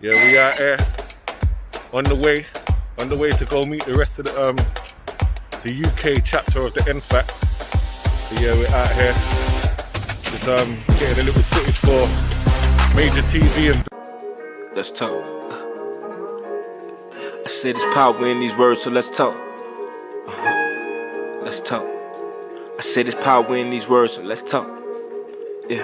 Yeah, we are here on the way to go meet the rest of the UK chapter of the NFAC. So yeah, we're out here just getting a little footage for MajorTv and. Let's talk. I said there's power in these words, so let's talk. Let's talk. I said there's power in these words, so let's talk. Yeah.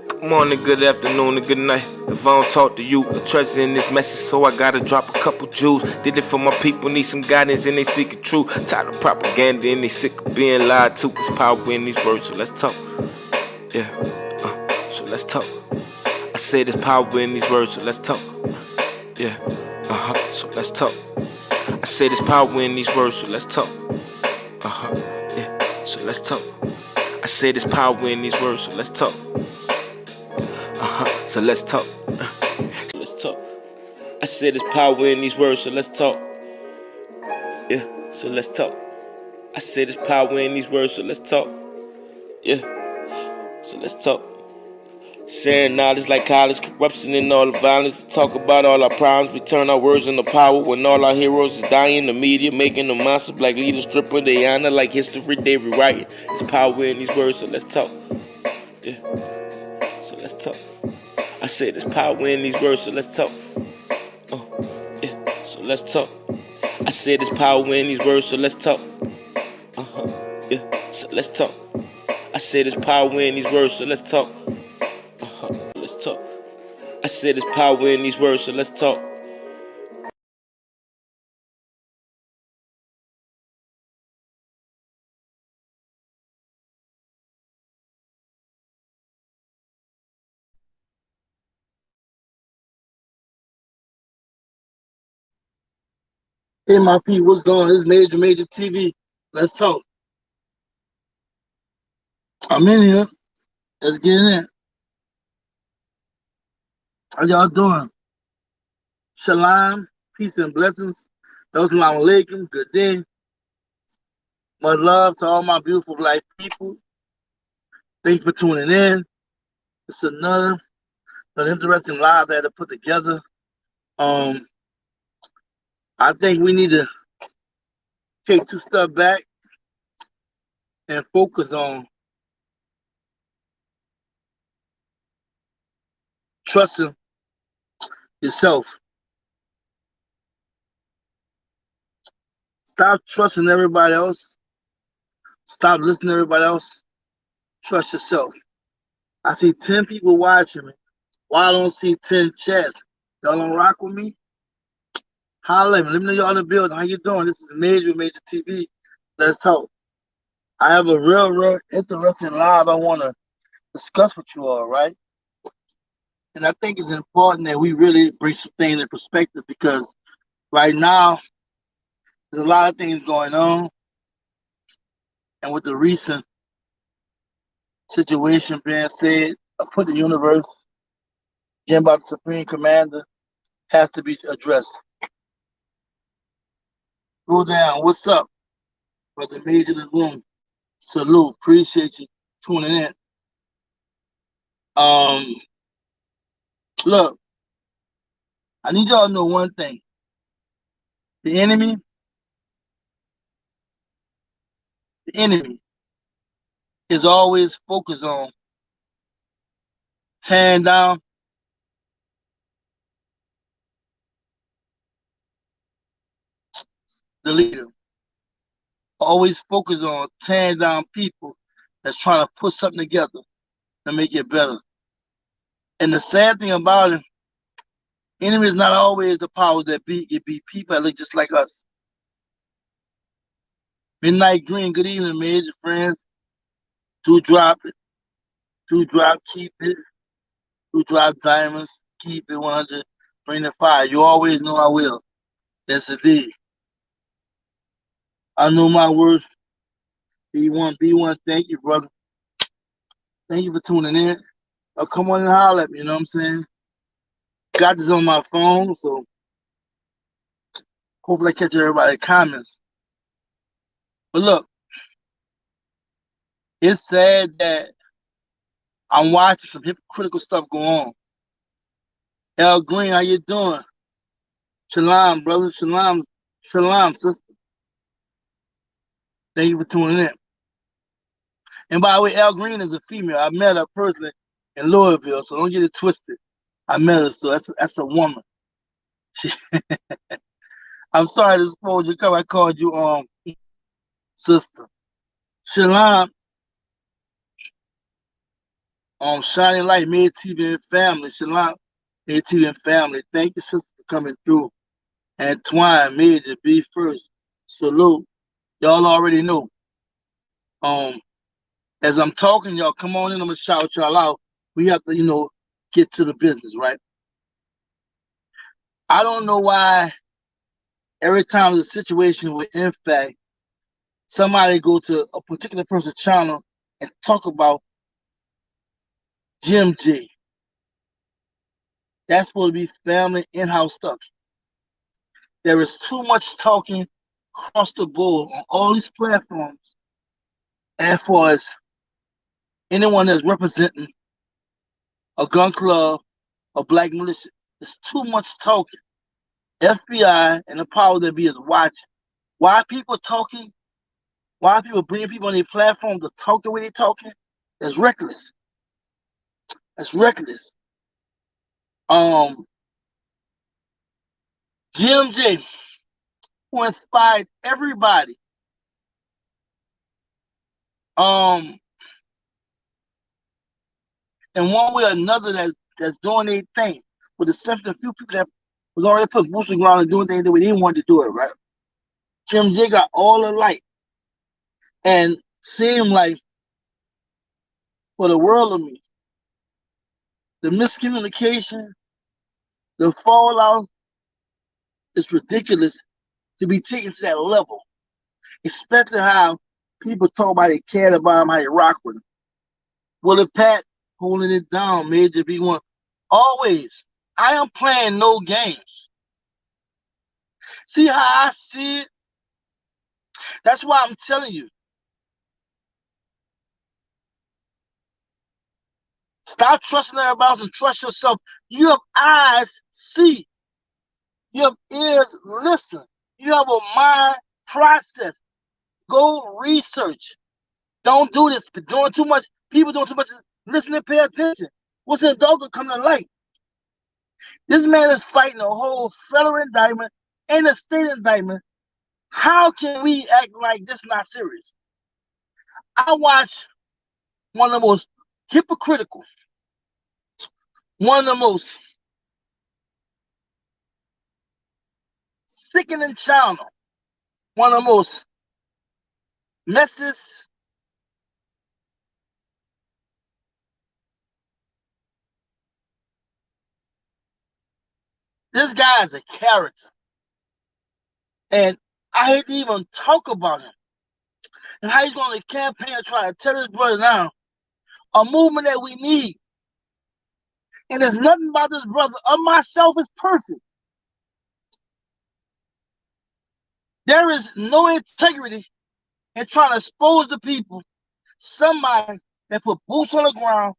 Good morning, good afternoon, and good night. If I don't talk to you, the treasure in this message, so I gotta drop a couple jewels. Did it for my people, need some guidance, and they seek it true. Tired of propaganda, and they sick of being lied to. There's power in these words, so let's talk. Yeah. So let's talk. I said there's power in these words, so let's talk. Yeah. So let's talk. I said there's power in these words, so let's talk. Yeah. So let's talk. I said there's power in these words, so let's talk. So let's talk. So let's talk. I said there's power in these words, so let's talk. Yeah. So let's talk. I said there's power in these words, so let's talk. Yeah. So let's talk. Sharing knowledge like college, corruption and all the violence. We talk about all our problems, we turn our words into power. When all our heroes is dying, the media making them monster. Black leaders stripper, they honor like history, they rewrite it. There's power in these words, so let's talk. Yeah. So let's talk. I said there's power in these words, so let's talk. Yeah. So let's talk. I said there's power in these words, so let's talk. Yeah. So let's talk. I said there's power in these words, so let's talk. Let's talk. I said there's power in these words, so let's talk. Hey, my people, what's going on? This is MajorTv. Let's talk. I'm in here. Let's get in. How y'all doing? Shalom, peace and blessings. Assalamu alaikum. Good day. Much love to all my beautiful black people. Thanks for tuning in. It's another interesting live that I had to put together. I think we need to take 2 steps back and focus on trusting yourself. Stop trusting everybody else. Stop listening to everybody else. Trust yourself. I see 10 people watching me. Why I don't see 10 chats? Y'all don't rock with me? Holla at me. Let me know y'all in the building. How you doing? This is MajorTv. Let's talk. I have a real interesting live I want to discuss with you all, right? And I think it's important that we really bring some things in perspective because right now, there's a lot of things going on. And with the recent situation being said, I put the universe, again, about the Supreme Commander, has to be addressed. Go down. What's up? Brother Major in the room. Salute. Appreciate you tuning in. Look, I need y'all to know one thing. The enemy is always focused on tearing down the leader. Always focused on tearing down people that's trying to put something together to make it better. And the sad thing about it, enemy is not always the powers that be. It be people that look just like us. Midnight Green, good evening, major friends. Do drop it. Do drop, keep it. Do drop diamonds, keep it 100. Bring the fire. You always know I will. Yes, indeed. I know my word. B1, thank you, brother. Thank you for tuning in. I'll come on and holler at me, you know what I'm saying? Got this on my phone, so hopefully I catch everybody's comments. But look, it's sad that I'm watching some hypocritical stuff go on. L Green, how you doing? Shalom, brother. Shalom, sister. Thank you for tuning in. And by the way, Al Green is a female. I met her personally in Louisville, so don't get it twisted. I met her, so that's a woman. I'm sorry to expose you because I called you sister. Shalom, Shining Light, MajorTv and family. Shalom, MajorTv and family. Thank you, sister, for coming through. Antoine, Major, be first. Salute. Y'all already know. As I'm talking, y'all come on in. I'm gonna shout y'all out. We have to, get to the business, right? I don't know why every time there's a situation with NFAC, somebody go to a particular person's channel and talk about Jim J. That's supposed to be family in-house stuff. There is too much talking across the board on all these platforms as far as anyone that's representing a gun club, a black militia. There's too much talking. FBI and the power that be is watching. Why people talking? Why people bringing people on their platform to talk the way they're talking? That's reckless. That's reckless. Jim J, who inspired everybody. In one way or another that's doing their thing. With the exception of a few people that was already put boots on the ground and doing things the way they wanted to do it, right? Jim J got all the light. And seemed like for the world of me, the miscommunication, the fallout is ridiculous to be taken to that level. Especially how people talk about they cared about him, how they rock with him. Willie Pat holding it down, Major B1. Always, I am playing no games. See how I see it? That's why I'm telling you. Stop trusting everybody else and trust yourself. You have eyes, see. You have ears, listen. You have a mind, process. Go research. Don't do this. Doing too much. People doing too much. Listen and pay attention. What's in the dog will come to light? This man is fighting a whole federal indictment and a state indictment. How can we act like this not serious? I watch one of the most hypocritical, one of the most sickening channel, one of the most messiest, this guy is a character. And I hate to even talk about him. And how he's going to campaign and try to tell his brother down. A movement that we need. And there's nothing about this brother or myself is perfect. There is no integrity in trying to expose the people. Somebody that put boots on the ground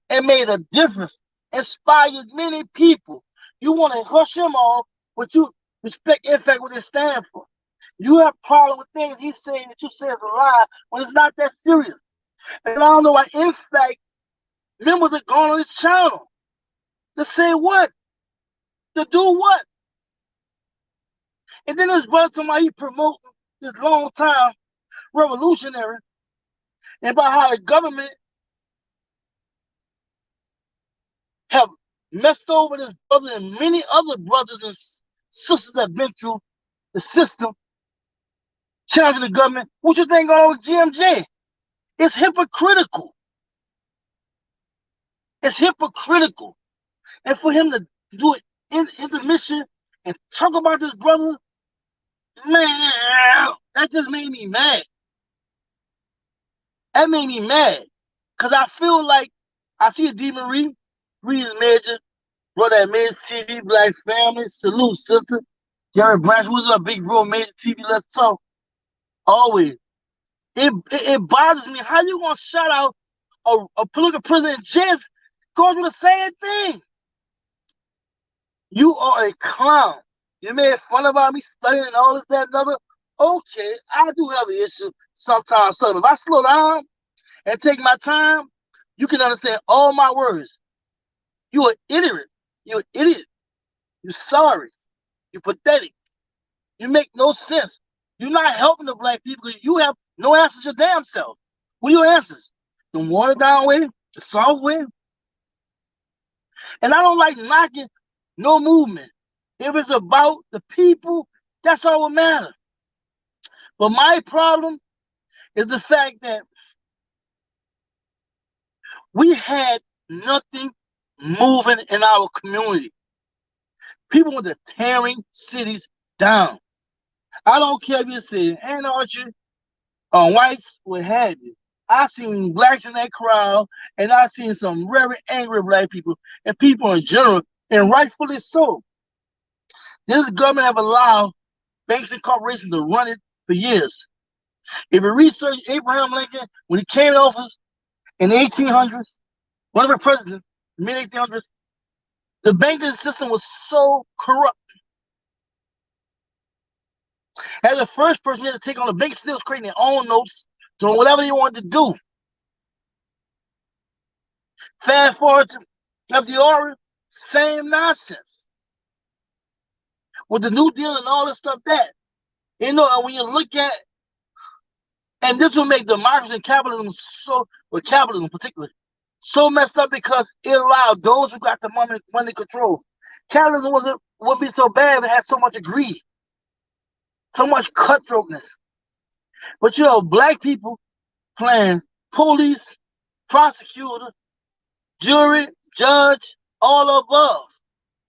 and made a difference, inspired many people. You want to hush him off, but you respect, in fact, what they stand for. You have a problem with things he's saying that you say is a lie when it's not that serious. And I don't know why, in fact, members are going on this channel to say what? To do what? And then this brother somebody he promoting this long time revolutionary and about how the government have messed over this brother and many other brothers and sisters that have been through the system, challenging the government. What you think going on with GMJ? It's hypocritical. It's hypocritical. And for him to do it in the mission and talk about this brother, man, that just made me mad. That made me mad. Because I feel like I see a D. Marie, Reed's Major, brother at MajorTv, Black Family, salute, sister. Jared Branch, what's up, big bro, MajorTv, let's talk. Always. It bothers me. How you going to shout out a political prisoner in jail going through the same thing. You are a clown. You made fun about me studying and all this, that, and other. Okay, I do have an issue sometimes. So if I slow down and take my time, you can understand all my words. You're an idiot. You're an idiot. You're sorry. You're pathetic. You make no sense. You're not helping the black people because you have no answers your damn self. What are your answers? The watered down way? The soft way? And I don't like knocking no movement. If it's about the people, that's all that matters. But my problem is the fact that we had nothing moving in our community. People were tearing cities down. I don't care if you say Ann Archer or whites, what have you. I seen blacks in that crowd, and I seen some very angry black people and people in general, and rightfully so. This government have allowed banks and corporations to run it for years. If you research Abraham Lincoln, when he came to office in the 1800s, one of the presidents, mid-1800s, the banking system was so corrupt. As the first person, he had to take on the bank, still was creating their own notes, doing whatever they wanted to do. Fast forward to FDR, same nonsense. With the New Deal and all this stuff, that, you know, when you look at, and this will make democracy and capitalism so, or capitalism particularly, so messed up because it allowed those who got the money control. Capitalism wouldn't be so bad if it had so much greed, so much cutthroatness. But you know, black people playing police, prosecutor, jury, judge, all above.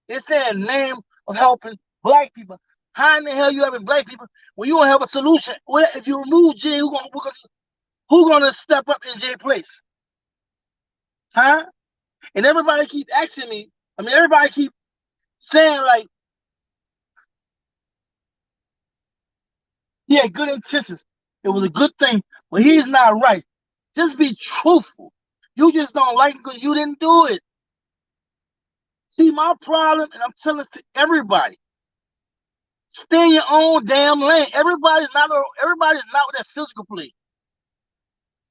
It's in the name of helping black people. How in the hell you having black people when you don't have a solution? If you remove Jay, who gonna step up in Jay's place? Huh? And everybody keep asking me. I mean, everybody keep saying like, he had good intentions. It was a good thing, but he's not right. Just be truthful. You just don't like it because you didn't do it. See, my problem, and I'm telling this to everybody, stay in your own damn lane. Everybody's not with that physical play.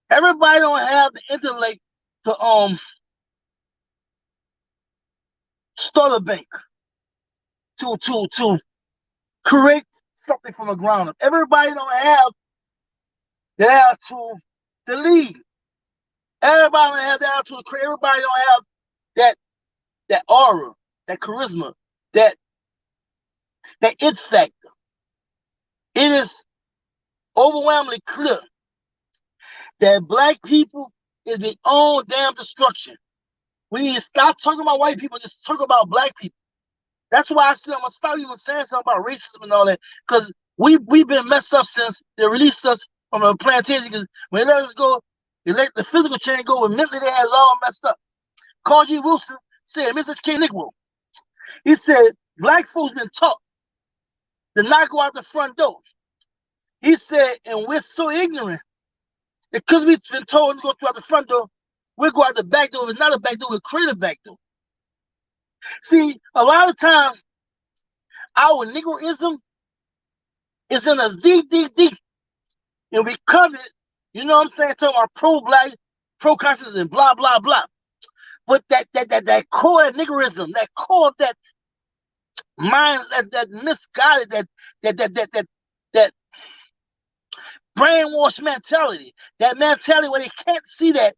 Everybody don't have the intellect to start a bank, to create something from the ground up. Everybody don't have the attitude to lead. Everybody don't have the attitude to create. Everybody don't have that aura, that charisma, that it factor. It is overwhelmingly clear that black people is their own damn destruction. We need to stop talking about white people, just talk about black people. That's why I said I'm gonna stop even saying something about racism and all that, because we've been messed up since they released us from a plantation. Because when they let us go, they let the physical chain go, but mentally they had us all messed up. Carl G. Wilson said, Mr. K. Negro, he said, black folks been taught to not go out the front door. He said, and we're so ignorant, because we've been told to go through the front door, we'll go out the back door. If it's not a back door, we'll create a back door. See, a lot of times, our Negroism is in us deep, deep, deep. And we cover it, you know what I'm saying, talking about pro-black, pro-conscious, and blah, blah, blah. But that core of Negroism, that core of that mind, that misguided, that brainwash mentality, that mentality where they can't see that,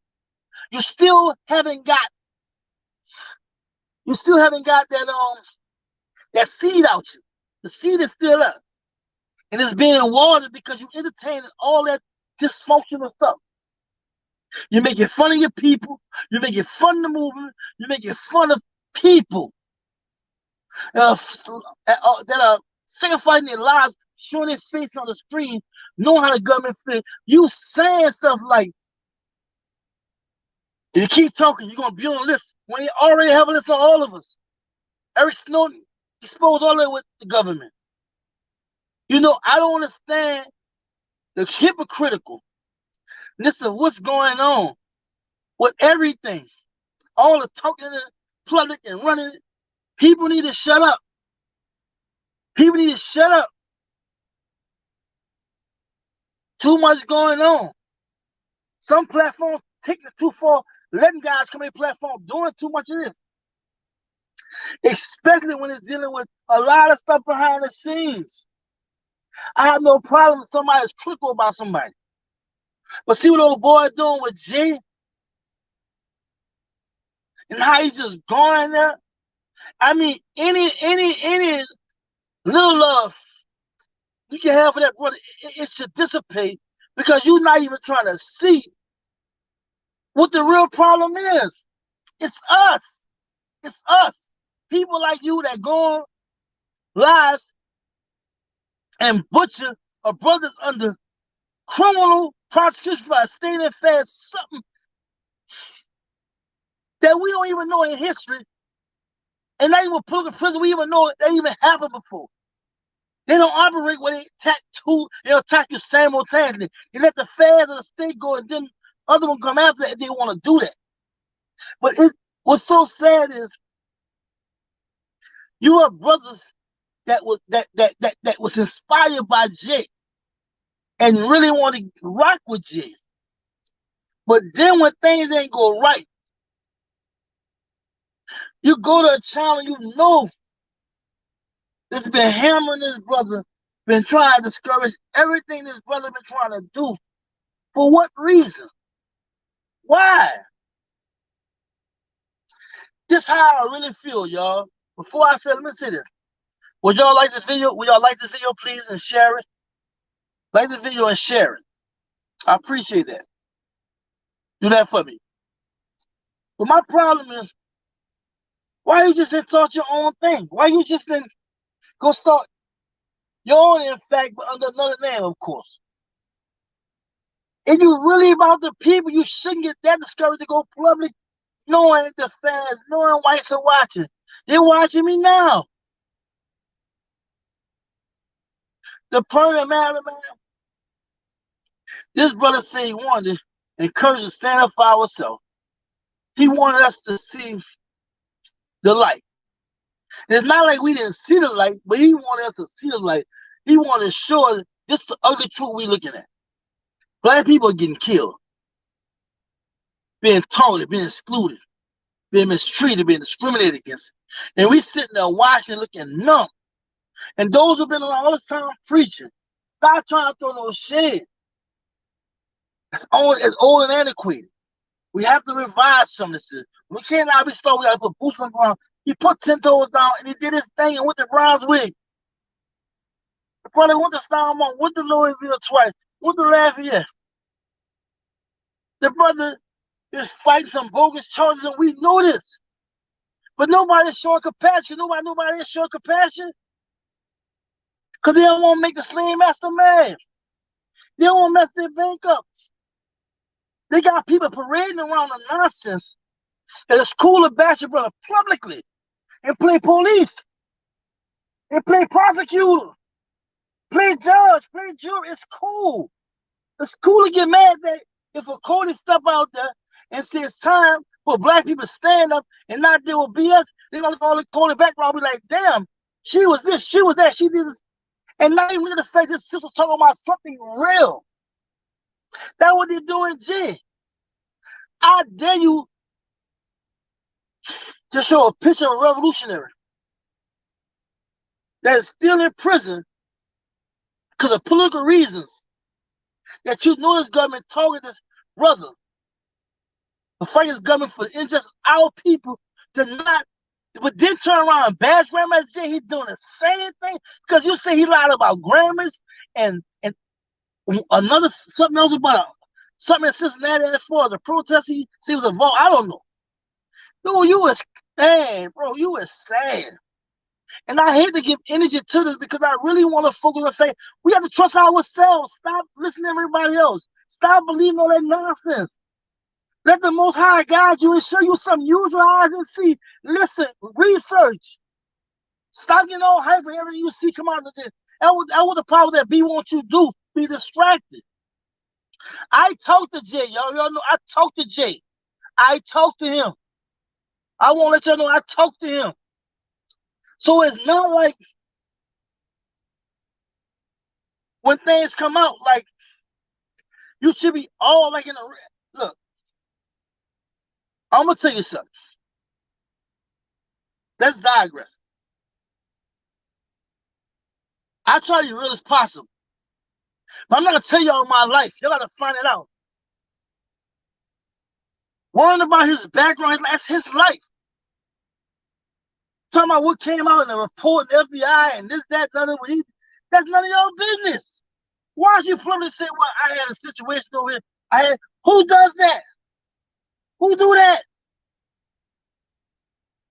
you still haven't got that seed out you. The seed is still up. And it's being watered because you entertaining all that dysfunctional stuff. You're making fun of your people. You're making fun of the movement. You're making fun of people that are sacrificing their lives, showing their face on the screen, knowing how the government feels. You saying stuff like, if you keep talking, you're going to be on a list when you already have a list on all of us. Eric Snowden exposed all that with the government. You know, I don't understand the hypocritical. Listen, what's going on? with everything. All the talking in the public and running it. People need to shut up. People need to shut up. Too much going on. Some platforms taking it too far, letting guys come in platform doing too much of this. Especially when it's dealing with a lot of stuff behind the scenes. I have no problem if somebody's critical about somebody. But see what old boy doing with Jay? And how he's just going there? I mean, any little love you can have for that brother, it should dissipate because you're not even trying to see what the real problem is. It's us. It's us. People like you that go on lives and butcher a brother's under criminal prosecution by a state and fast, something that we don't even know in history, and not even put in prison. We even know it that even happened before. They don't operate where they attack two, they'll attack you simultaneously. They let the feds of the state go, and then other one come after if they want to do that. But what's so sad is you have brothers that was inspired by Jay and really want to rock with Jay. But then when things ain't go right, you go to a channel, you know that's been hammering this brother, been trying to discourage everything this brother been trying to do. For what reason? Why? This how I really feel, y'all. Before I say, let me say this. Would y'all like this video? Would y'all like this video, please, and share it? Like this video and share it. I appreciate that. Do that for me. But my problem is, why you just didn't start your own thing? Why you just didn't go start your own, in fact, but under another name, of course? If you really about the people, you shouldn't get that discouraged to go public, knowing the fans, knowing whites are watching. They're watching me now. The permanent matter, man. This brother said he wanted to encourage us to stand up for ourselves. He wanted us to see the light. And it's not like we didn't see the light, but he wanted us to see the light. He wanted to show us just the ugly truth we're looking at. Black people are getting killed, being taunted, being excluded, being mistreated, being discriminated against. And we sitting there watching, looking numb. And those who've been around all this time preaching, stop trying to throw no shade. It's old and antiquated. We have to revise some of this. We can't now be started. We got to put boots on the ground. He put 10 toes down and he did his thing and went to Browns wig. The brother went to Starmont, went to Louisville twice, went to Lafayette. The brother is fighting some bogus charges and we know this. But nobody's showing compassion. Nobody is showing compassion. Because they don't want to make the slave master mad. They don't want to mess their bank up. They got people parading around the nonsense at a school of bash your brother publicly and play police and play prosecutor, play judge, play jury. It's cool. It's cool to get mad that if a Cody step out there and say it's time for black people to stand up and not deal with BS, they're going to call it Cody background. Be like, damn, she was this, she was that, she did this. And not even the fact that sister was talking about something real. That's what they're doing, G. I dare you to show a picture of a revolutionary that is still in prison because of political reasons. That you know this government targeted this brother to fight this government for the injustice of our people to not, but then turn around and bash Grandma J. He's doing the same thing because you say he lied about grandmas and another something else about something in Cincinnati as far as a protest. He said was a vote. I don't know. Dude, you was bro. You was sad. And I hate to give energy to this because I really want to focus on the fact we have to trust ourselves. Stop listening to everybody else. Stop believing all that nonsense. Let the Most High guide you and show you something. Use your eyes and see. Listen, research. Stop getting all hype and everything you see come out of this. That's what the power that B wants you to do. Be distracted. I talked to Jay, y'all know I talked to Jay. I talked to him. I want to let y'all know I talked to him. So it's not like when things come out, like you should be all like in a look. I'm gonna tell you something. Let's digress. I try to be real as possible. But I'm not gonna tell y'all my life. Y'all gotta find it out. Worrying about his background, that's his life. Talking about what came out in the report, the FBI, and this, that, and other. That's none of your business. Why is you plumbing say, well, I had a situation over here? Who does that? Who do that?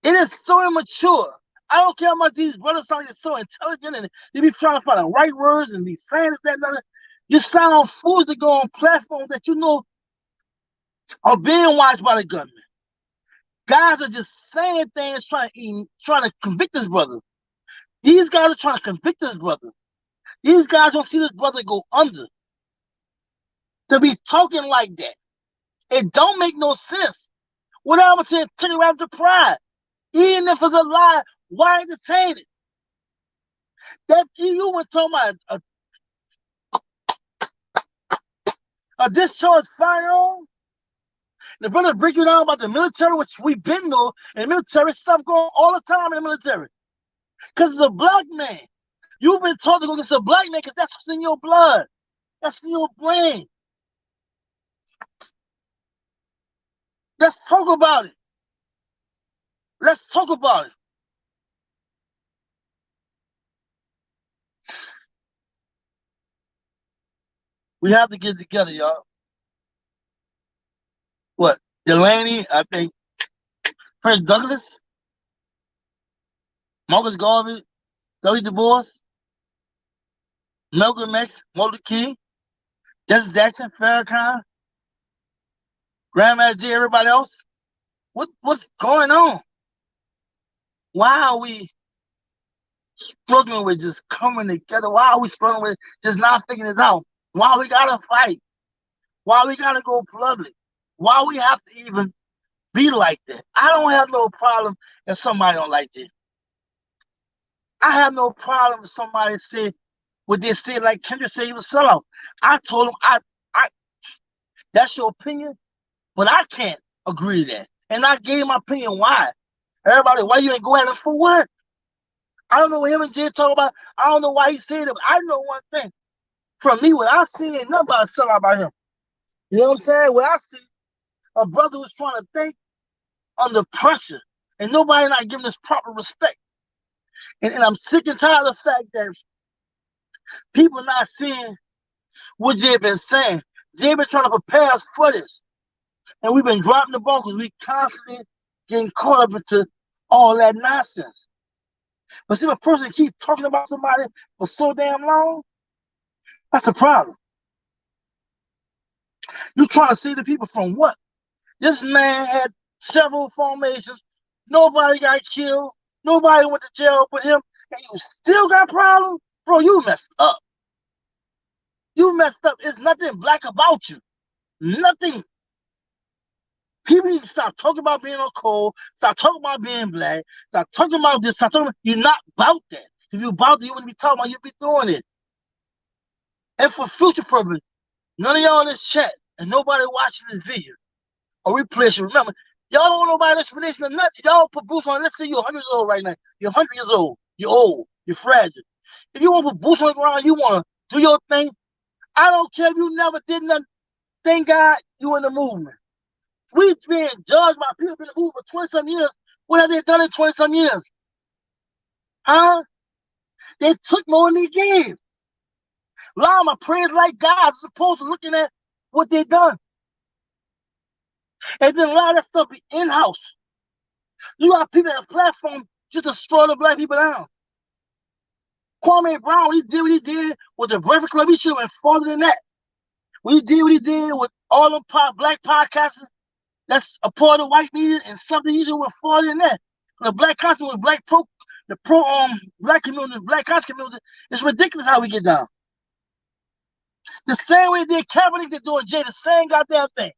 It is so immature. I don't care how much these brothers sound so intelligent and they be trying to find the right words and be saying this, that, and other. You sound fools to go on platforms that you know are being watched by the government. Guys are just saying things trying to convict this brother. These guys are trying to convict this brother. These guys don't see this brother go under. To be talking like that, it don't make no sense. What I'm saying, take it right to pride. Even if it's a lie, why entertain it? That you were talking about a discharged firearm. The brother break you down about the military, which we've been know, and military stuff going all the time in the military. Because it's a black man. You've been taught to go against a black man because that's what's in your blood. That's in your brain. Let's talk about it. Let's talk about it. We have to get together, y'all. What? Delaney, I think. Prince Douglas, Marcus Garvey, W. Du Bois, Malcolm X, Martin Luther King, Justice Jackson, Farrakhan, Grandmaster J, everybody else. What's going on? Why are we struggling with just coming together? Why are we struggling with just not figuring this out? Why we gotta fight? Why we gotta go public? Why we have to even be like that? I don't have no problem if somebody don't like this. I have no problem if somebody said what they said, like Kendrick said he was sellout. I told him, I that's your opinion, but I can't agree to that. And I gave my opinion why. Everybody, why you ain't go at him for what? I don't know what him and Jay talk about. I don't know why he said it, but I know one thing. From me, what I see ain't nothing but a sellout about him. You know what I'm saying? What I see, a brother was trying to think under pressure, and nobody not giving this proper respect. And I'm sick and tired of the fact that people not seeing what Jay been saying. Jay been trying to prepare us for this. And we've been dropping the ball because we constantly getting caught up into all that nonsense. But see, if a person keep talking about somebody for so damn long, that's a problem. You trying to save the people from what? This man had several formations. Nobody got killed. Nobody went to jail for him. And you still got problems? Bro, you messed up. You messed up. There's nothing black about you. Nothing. People need to stop talking about being on coal. Stop talking about being black. Stop talking about this. Stop talking about, you're not about that. If you're about that, you wouldn't be talking about, you'd be doing it. And for future purpose, none of y'all in this chat and nobody watching this video or replay should remember, y'all don't want nobody's explanation of nothing. Y'all put boots on. Let's say you're 100 years old right now. You're 100 years old. You're old. You're fragile. If you want to put boots on the ground, you want to do your thing. I don't care if you never did nothing. Thank God you in the movement. We've been judged by people in the movement for 20-some years. What have they done in 20-some years? Huh? They took more than they gave. A lot of my prayers like God as opposed to looking at what they done. And then a lot of that stuff be in-house. You got people on a platform just to destroy the black people down. Kwame Brown, he did what he did with the Breakfast Club. He should have been farther than that. When he did what he did with all them black podcasters that's a part of the white media and something, he should have went farther than that. The black concept with black black community, black conscious community, it's ridiculous how we get down. The same way they did Kaepernick, they're doing Jay, the same goddamn thing.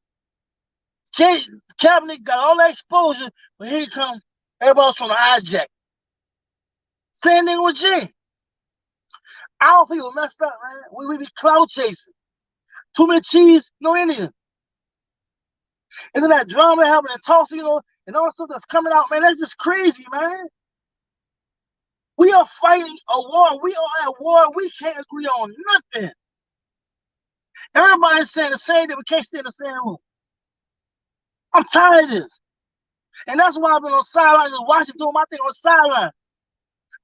Jay Kaepernick got all that exposure, but here he come. Everybody else trying to hijack. Same thing with Jay. Our people messed up, man. We be cloud chasing. Too many cheese, no Indian. And then that drama happening in Tulsa, and all the stuff that's coming out, man, that's just crazy, man. We are fighting a war. We are at war. We can't agree on nothing. Everybody's saying the same thing. We can't stay in the same room. I'm tired of this. And that's why I've been on sidelines and watching, doing my thing on sidelines.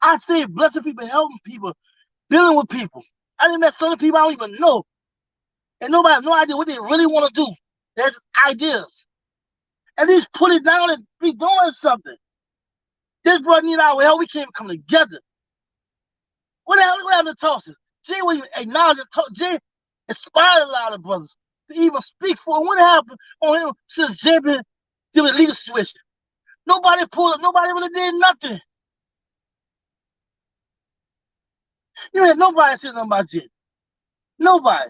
I stay blessing people, helping people, dealing with people. I done met so many people I don't even know. And nobody have no idea what they really want to do. They're just ideas. And they just put it down and be doing something. This brother need our help. We can't even come together. What happened to Tulsa? Jay was even acknowledging. Jay inspired a lot of brothers to even speak for him. What happened on him since Jay been doing legal situation? Nobody pulled up. Nobody really did nothing. You ain't nobody said nothing about Jay. Nobody.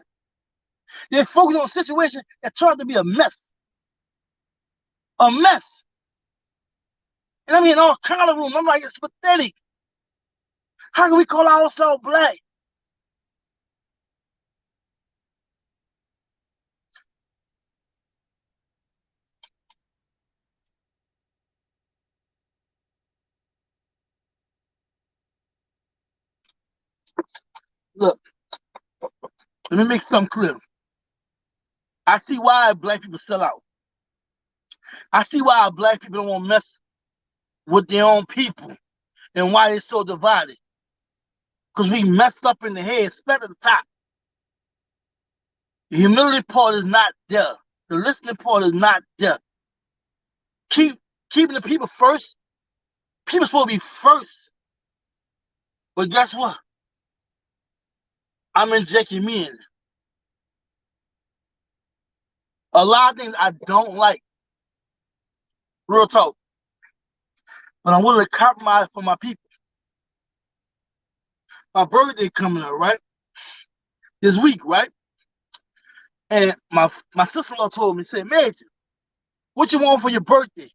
They focused on a situation that turned out to be a mess. A mess. And I mean, all kind of room. I'm like, it's pathetic. How can we call ourselves black? Look, let me make something clear. I see why black people sell out. I see why black people don't want to mess with their own people and why they're so divided. Because we messed up in the head, especially at the top. The humility part is not there. The listening part is not there. Keeping the people first. People supposed to be first. But guess what? I'm injecting me in it. A lot of things I don't like. Real talk. But I'm willing to compromise for my people. My birthday coming up, right? This week, right? And my sister-in-law told me, said, Major, what you want for your birthday?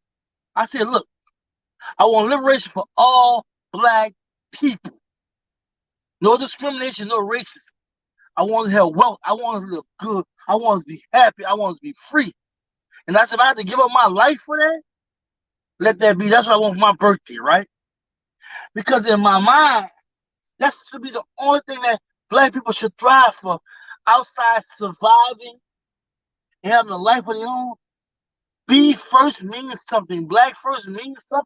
I said, look, I want liberation for all black people. No discrimination, no racism. I want to have wealth. I want to live good. I want to be happy. I want to be free. And that's if I had to give up my life for that, let that be. That's what I want for my birthday, right? Because in my mind, that should be the only thing that black people should thrive for. Outside surviving and having a life of their own. Be first means something. Black first means something.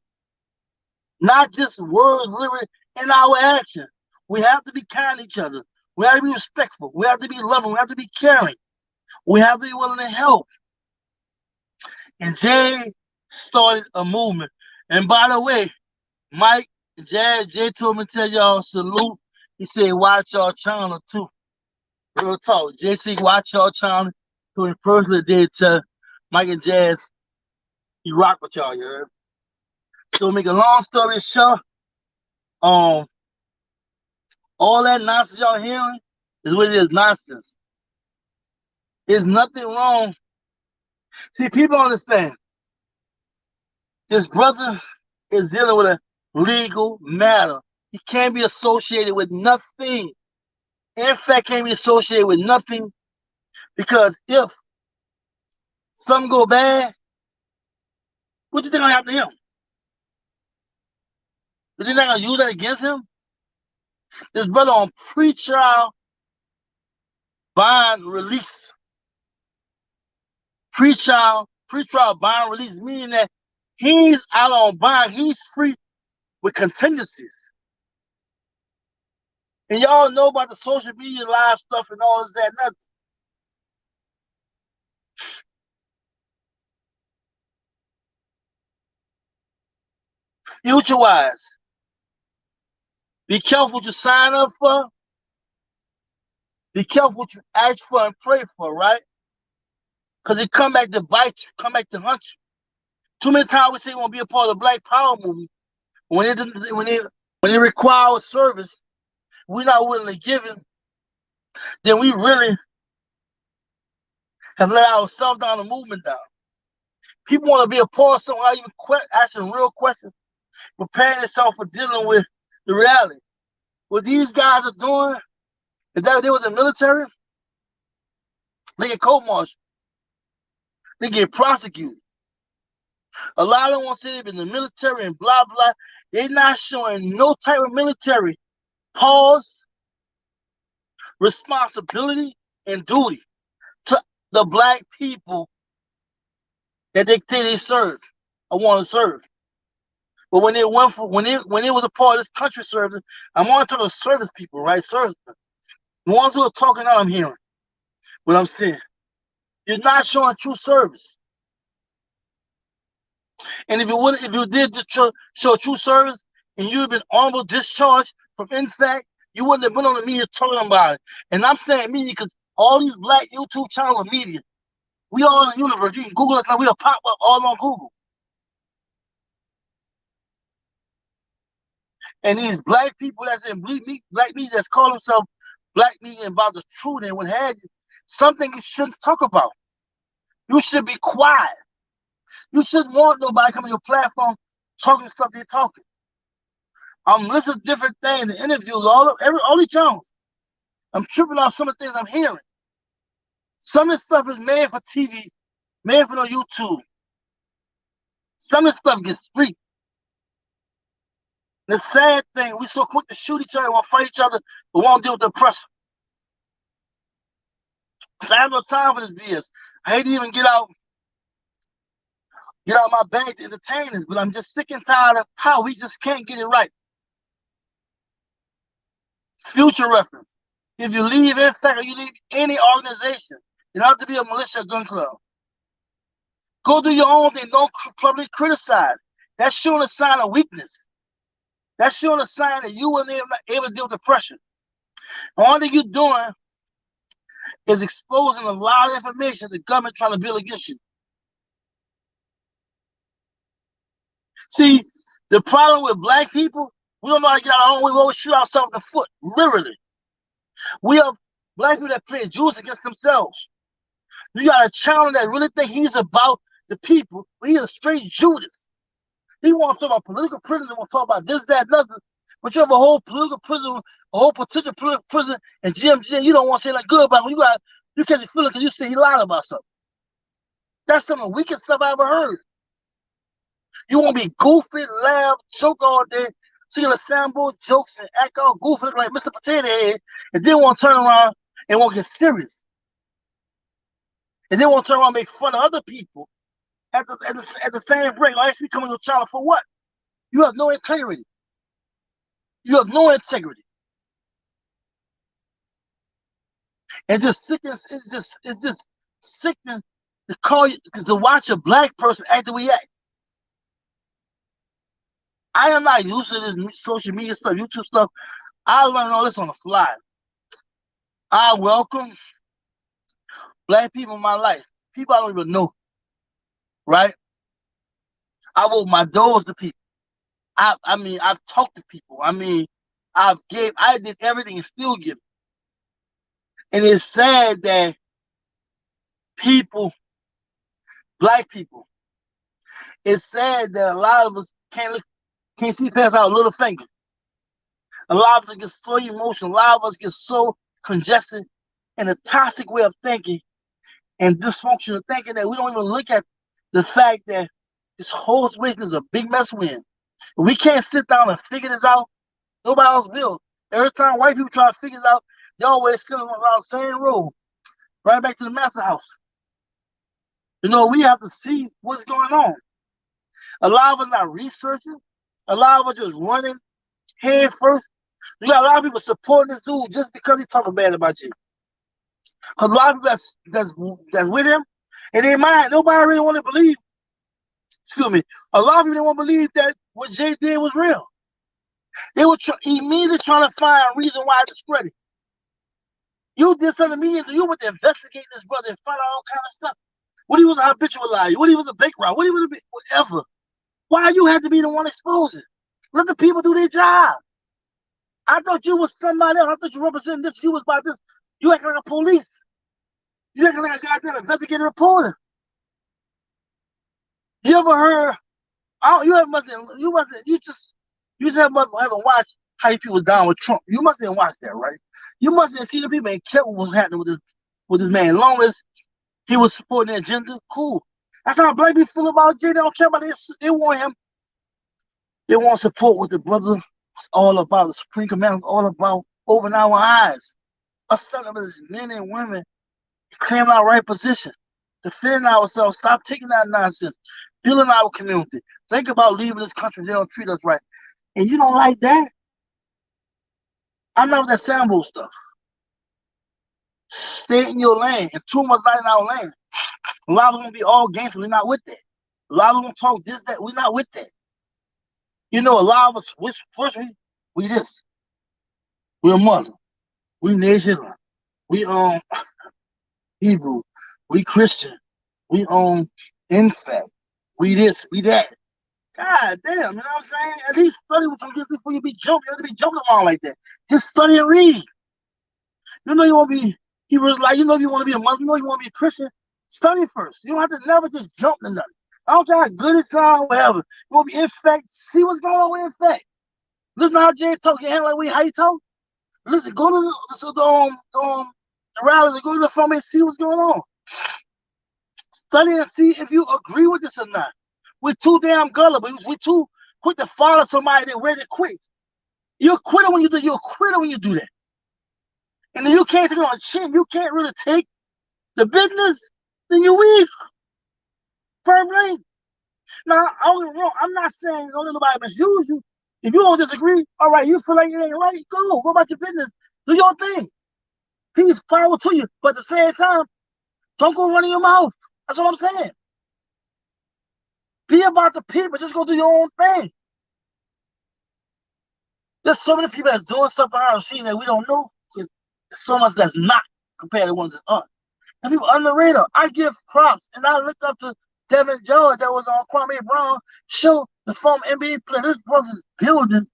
Not just words, lyrics, and our action. We have to be kind to each other. We have to be respectful. We have to be loving. We have to be caring. We have to be willing to help. And Jay started a movement. And by the way, Mike, Jay told me to tell y'all salute. He said, watch y'all channel too. Real talk. JC, watch y'all channel. So he personally did tell Mike and Jazz, he rock with y'all, you heard? So make a long story short, all that nonsense y'all hearing is what it is, nonsense. There's nothing wrong. See, people understand. This brother is dealing with a legal matter. He can't be associated with nothing. NFAC can't be associated with nothing because if something go bad, what do you think gonna happen to him? You think they're gonna use that against him? This brother on pre-trial bond release. Pre-trial bond release, meaning that he's out on bond, he's free with contingencies. And y'all know about the social media live stuff and all this, that, nothing. Future-wise, be careful what you sign up for. Be careful what you ask for and pray for, right? Because it come back to bite you, come back to hunt you. Too many times we say we want to be a part of the Black Power movement. When it requires service, we're not willing to give it. Then we really have let ourselves down the movement down. People want to be a part of something, not even asking real questions, preparing themselves for dealing with the reality. What these guys are doing, if that they were the military, they get court-martialed. They get prosecuted. A lot of them want to say they've been in the military and blah, blah. They're not showing no type of military pause, responsibility, and duty to the black people that they think they serve or want to serve. But when they went for when it was a part of this country service, I'm on to the service people, right? Service. The ones who are talking out, I'm hearing what I'm saying. You're not showing true service. And if you did show true service and you'd have been honorable discharged from NFAC, you wouldn't have been on the media talking about it. And I'm saying media because all these black YouTube channels are media. We all in the universe. You can Google it, we'll pop up all on Google. And these black people that's in black media that's call themselves black media about the truth and what have you, something you shouldn't talk about. You should be quiet. You shouldn't want nobody coming to your platform talking stuff they're talking. I'm listening to different things, the interviews, all these channels. I'm tripping off some of the things I'm hearing. Some of this stuff is made for TV, made for no YouTube. Some of this stuff gets street. The sad thing, we so quick to shoot each other, want to fight each other, but won't deal with the oppressor. Because I have no time for this BS. I hate to even get out my bag to entertain this, but I'm just sick and tired of how we just can't get it right. Future reference. If you leave NFAC or you leave any organization, you don't have to be a militia gun club. Go do your own thing. Don't publicly criticize. That's showing a sign of weakness. That's showing a sign that you weren't able to deal with the pressure. The only thing you're doing is exposing a lot of information the government trying to build against you. See, the problem with black people, we don't know how to get our own way. We always shoot ourselves in the foot, literally. We have black people that play Judas against themselves. You got a channel that really think he's about the people, but he's a straight Judas. He wants to talk about political prisoners, want to talk about this, that, nothing. But you have a whole political prison, a whole potential political prison, and GMG, you don't want to say nothing good about him. You catch a feeling because you say he lied about something. That's some of the weakest stuff I ever heard. You want to be goofy, laugh, joke all day, so you're gonna sample jokes and act all goofy like Mr. Potato Head, and then want to turn around and want to get serious. And then want to turn around and make fun of other people at the same break. I ask me coming to the channel for what? You have no integrity. You have no integrity. And just sickness, it's just sickening to call you to watch a black person act the way you act. I am not used to this social media stuff, YouTube stuff. I learned all this on the fly. I welcome black people in my life. People I don't even know. Right? I open my doors to people. I mean, I've talked to people. I mean, I did everything and still give. And it's sad that people, black people, it's sad that a lot of us can't see past our little finger. A lot of us get so emotional. A lot of us get so congested in a toxic way of thinking and dysfunctional thinking that we don't even look at the fact that this whole situation is a big mess we're in. If we can't sit down and figure this out, nobody else will. Every time white people try to figure this out, they always still around the same road, right back to the master house. You know, we have to see what's going on. A lot of us not researching. A lot of us just running head first. You got a lot of people supporting this dude just because he's talking bad about you. Because a lot of people that's with him, in their mind, nobody really want to believe. Excuse me. A lot of people didn't want to believe that what Jay did was real. They were immediately trying to find a reason why to discredit. You did something to me, and you went to investigate this brother and find out all kind of stuff. What he was a habitual liar, what he was a bank robber, what he was whatever. Why you had to be the one exposing? Let the people do their job. I thought you was somebody else. I thought you represented this. You was about this. You acting like a police. You acting like a goddamn investigative reporter. You ever heard? You just haven't watched how people was down with Trump. You must have watched that, right? You must have seen the people and kept what was happening with this man. As long as he was supporting the agenda, cool. That's how black people feel about Jay. They don't care about this. They want him. They want support what the brother is all about. The Supreme Command is all about opening our eyes. Us standing as men and women, claiming our right position, defending ourselves. Stop taking that nonsense. Building our community. Think about leaving this country. They don't treat us right. And you don't like that? I'm not with that Sambo stuff. Stay in your lane. And too much not in our lane. A lot of them gonna be all gangster. We're not with that. A lot of them talk this, that. We're not with that. You know, a lot of us, we this. We're Muslim. We Nation. We Hebrew. We Christian. We NFAC. We this. We that. God damn, you know what I'm saying? At least study what you get before you be jumping. You have to be jumping around like that. Just study and read. You know you want to be Hebrews, like you know if you want to be a Muslim, you know you want to be a Christian. Study first. You don't have to never just jump to nothing. I don't care how good it sounds, whatever. You want to be in fact, see what's going on with in fact. Listen to how Jay talk. You ain't like how you talk. Listen, go to the rallies and go to the front and see what's going on. Study and see if you agree with this or not. We're too damn gullible. We're too quick to follow somebody that ready to quit. You're a quitter when you do. You're a quitter when you do that. And then you can't take it on the chin. You can't really take the business. Then you're weak. Firmly. Now, I'm not saying don't let nobody misuse you. If you don't disagree, all right, you feel like it ain't right, go about your business. Do your thing. Peace, power to you. But at the same time, don't go running your mouth. That's what I'm saying. Be about the people. Just go do your own thing. There's so many people that's doing stuff behind the scene that we don't know. There's so much that's not compared to ones that's on. And people under the radar. I give props, and I look up to Devin George that was on Kwame Brown show, the former NBA player. This brother's building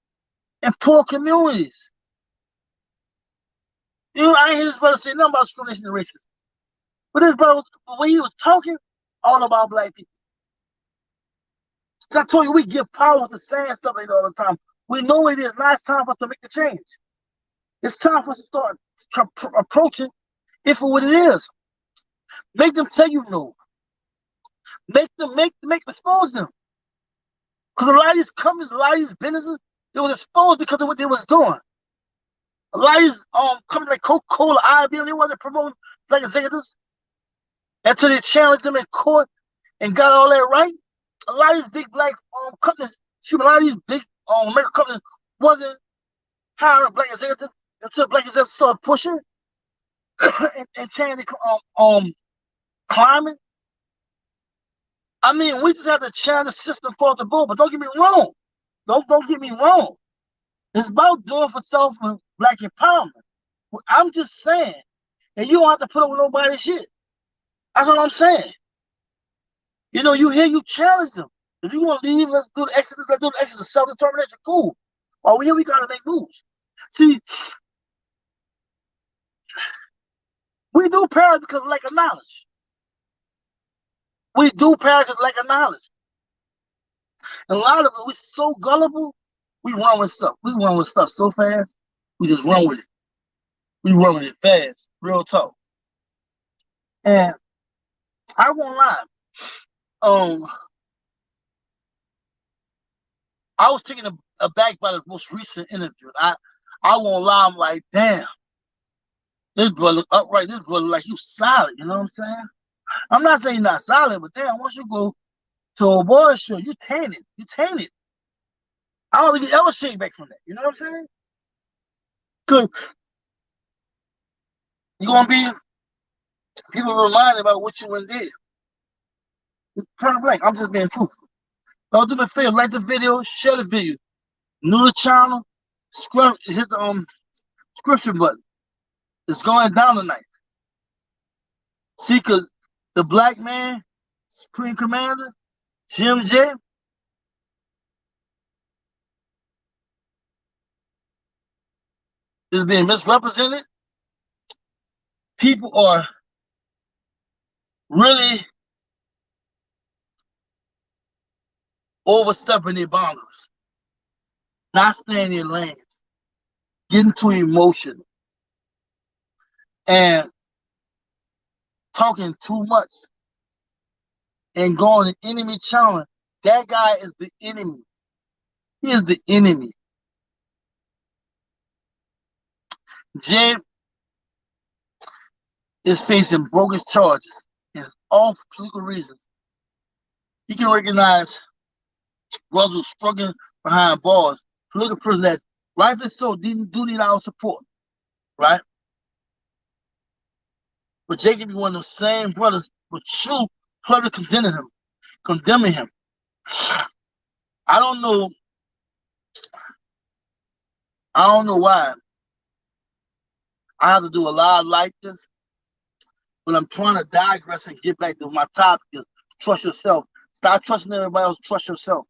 in poor communities. You know, I ain't hear this brother say nothing about discrimination and racism. But this brother, when he was talking, all about black people. So I told you, we give power to saying stuff like that all the time. We know it is. Now it's time for us to make the change. It's time for us to start approaching it for what it is. Make them tell you no. Make expose them. Because a lot of these companies, a lot of these businesses, they was exposed because of what they was doing. A lot of these companies like Coca-Cola, IBM, they wasn't promoting black executives until they challenged them in court and got all that right. A lot of these big black companies, a lot of these big American companies wasn't hiring black executives until black executives started pushing and changing climate. I mean, we just have to change the system across the board. But don't get me wrong. Don't get me wrong. It's about doing for self and black empowerment. I'm just saying, and you don't have to put up with nobody's shit. That's what I'm saying. You know, you challenge them. If you want to leave, let's do the exodus. Let's do the exodus. Self-determination, cool. While we're here, we gotta make moves. See, we do perish because of lack of knowledge. We do perish because of lack of knowledge. And a lot of it, we're so gullible, we run with stuff. We run with stuff so fast, we just run with it. We run with it fast, real talk. And I won't lie. I was taken aback by the most recent interview. I won't lie. I'm like, damn, this brother upright. This brother like you solid. You know what I'm saying? I'm not saying he's not solid, but damn, once you go to a boy show, you tainted. You tainted. I don't think you ever shake back from that. You know what I'm saying? Good. You're gonna be people reminded about what you went did. Point blank. I'm just being truthful. Don't do me a favor, like the video, share the video. New to the channel, hit the subscription button. It's going down tonight. See, cause the black man, Supreme Commander, Jim J, is being misrepresented. People are really overstepping their boundaries, not staying in their lanes, getting too emotional, and talking too much, and going to enemy challenge. That guy is the enemy. He is the enemy. Jay is facing bogus charges and all for political reasons. He can recognize brothers struggling behind bars, political prisoners that rightfully so do need our support, right? But Jay can be one of those same brothers with true public condemning him. I don't know why I have to do a live like this, but I'm trying to digress and get back to my topic is trust yourself. Stop trusting everybody else, trust yourself.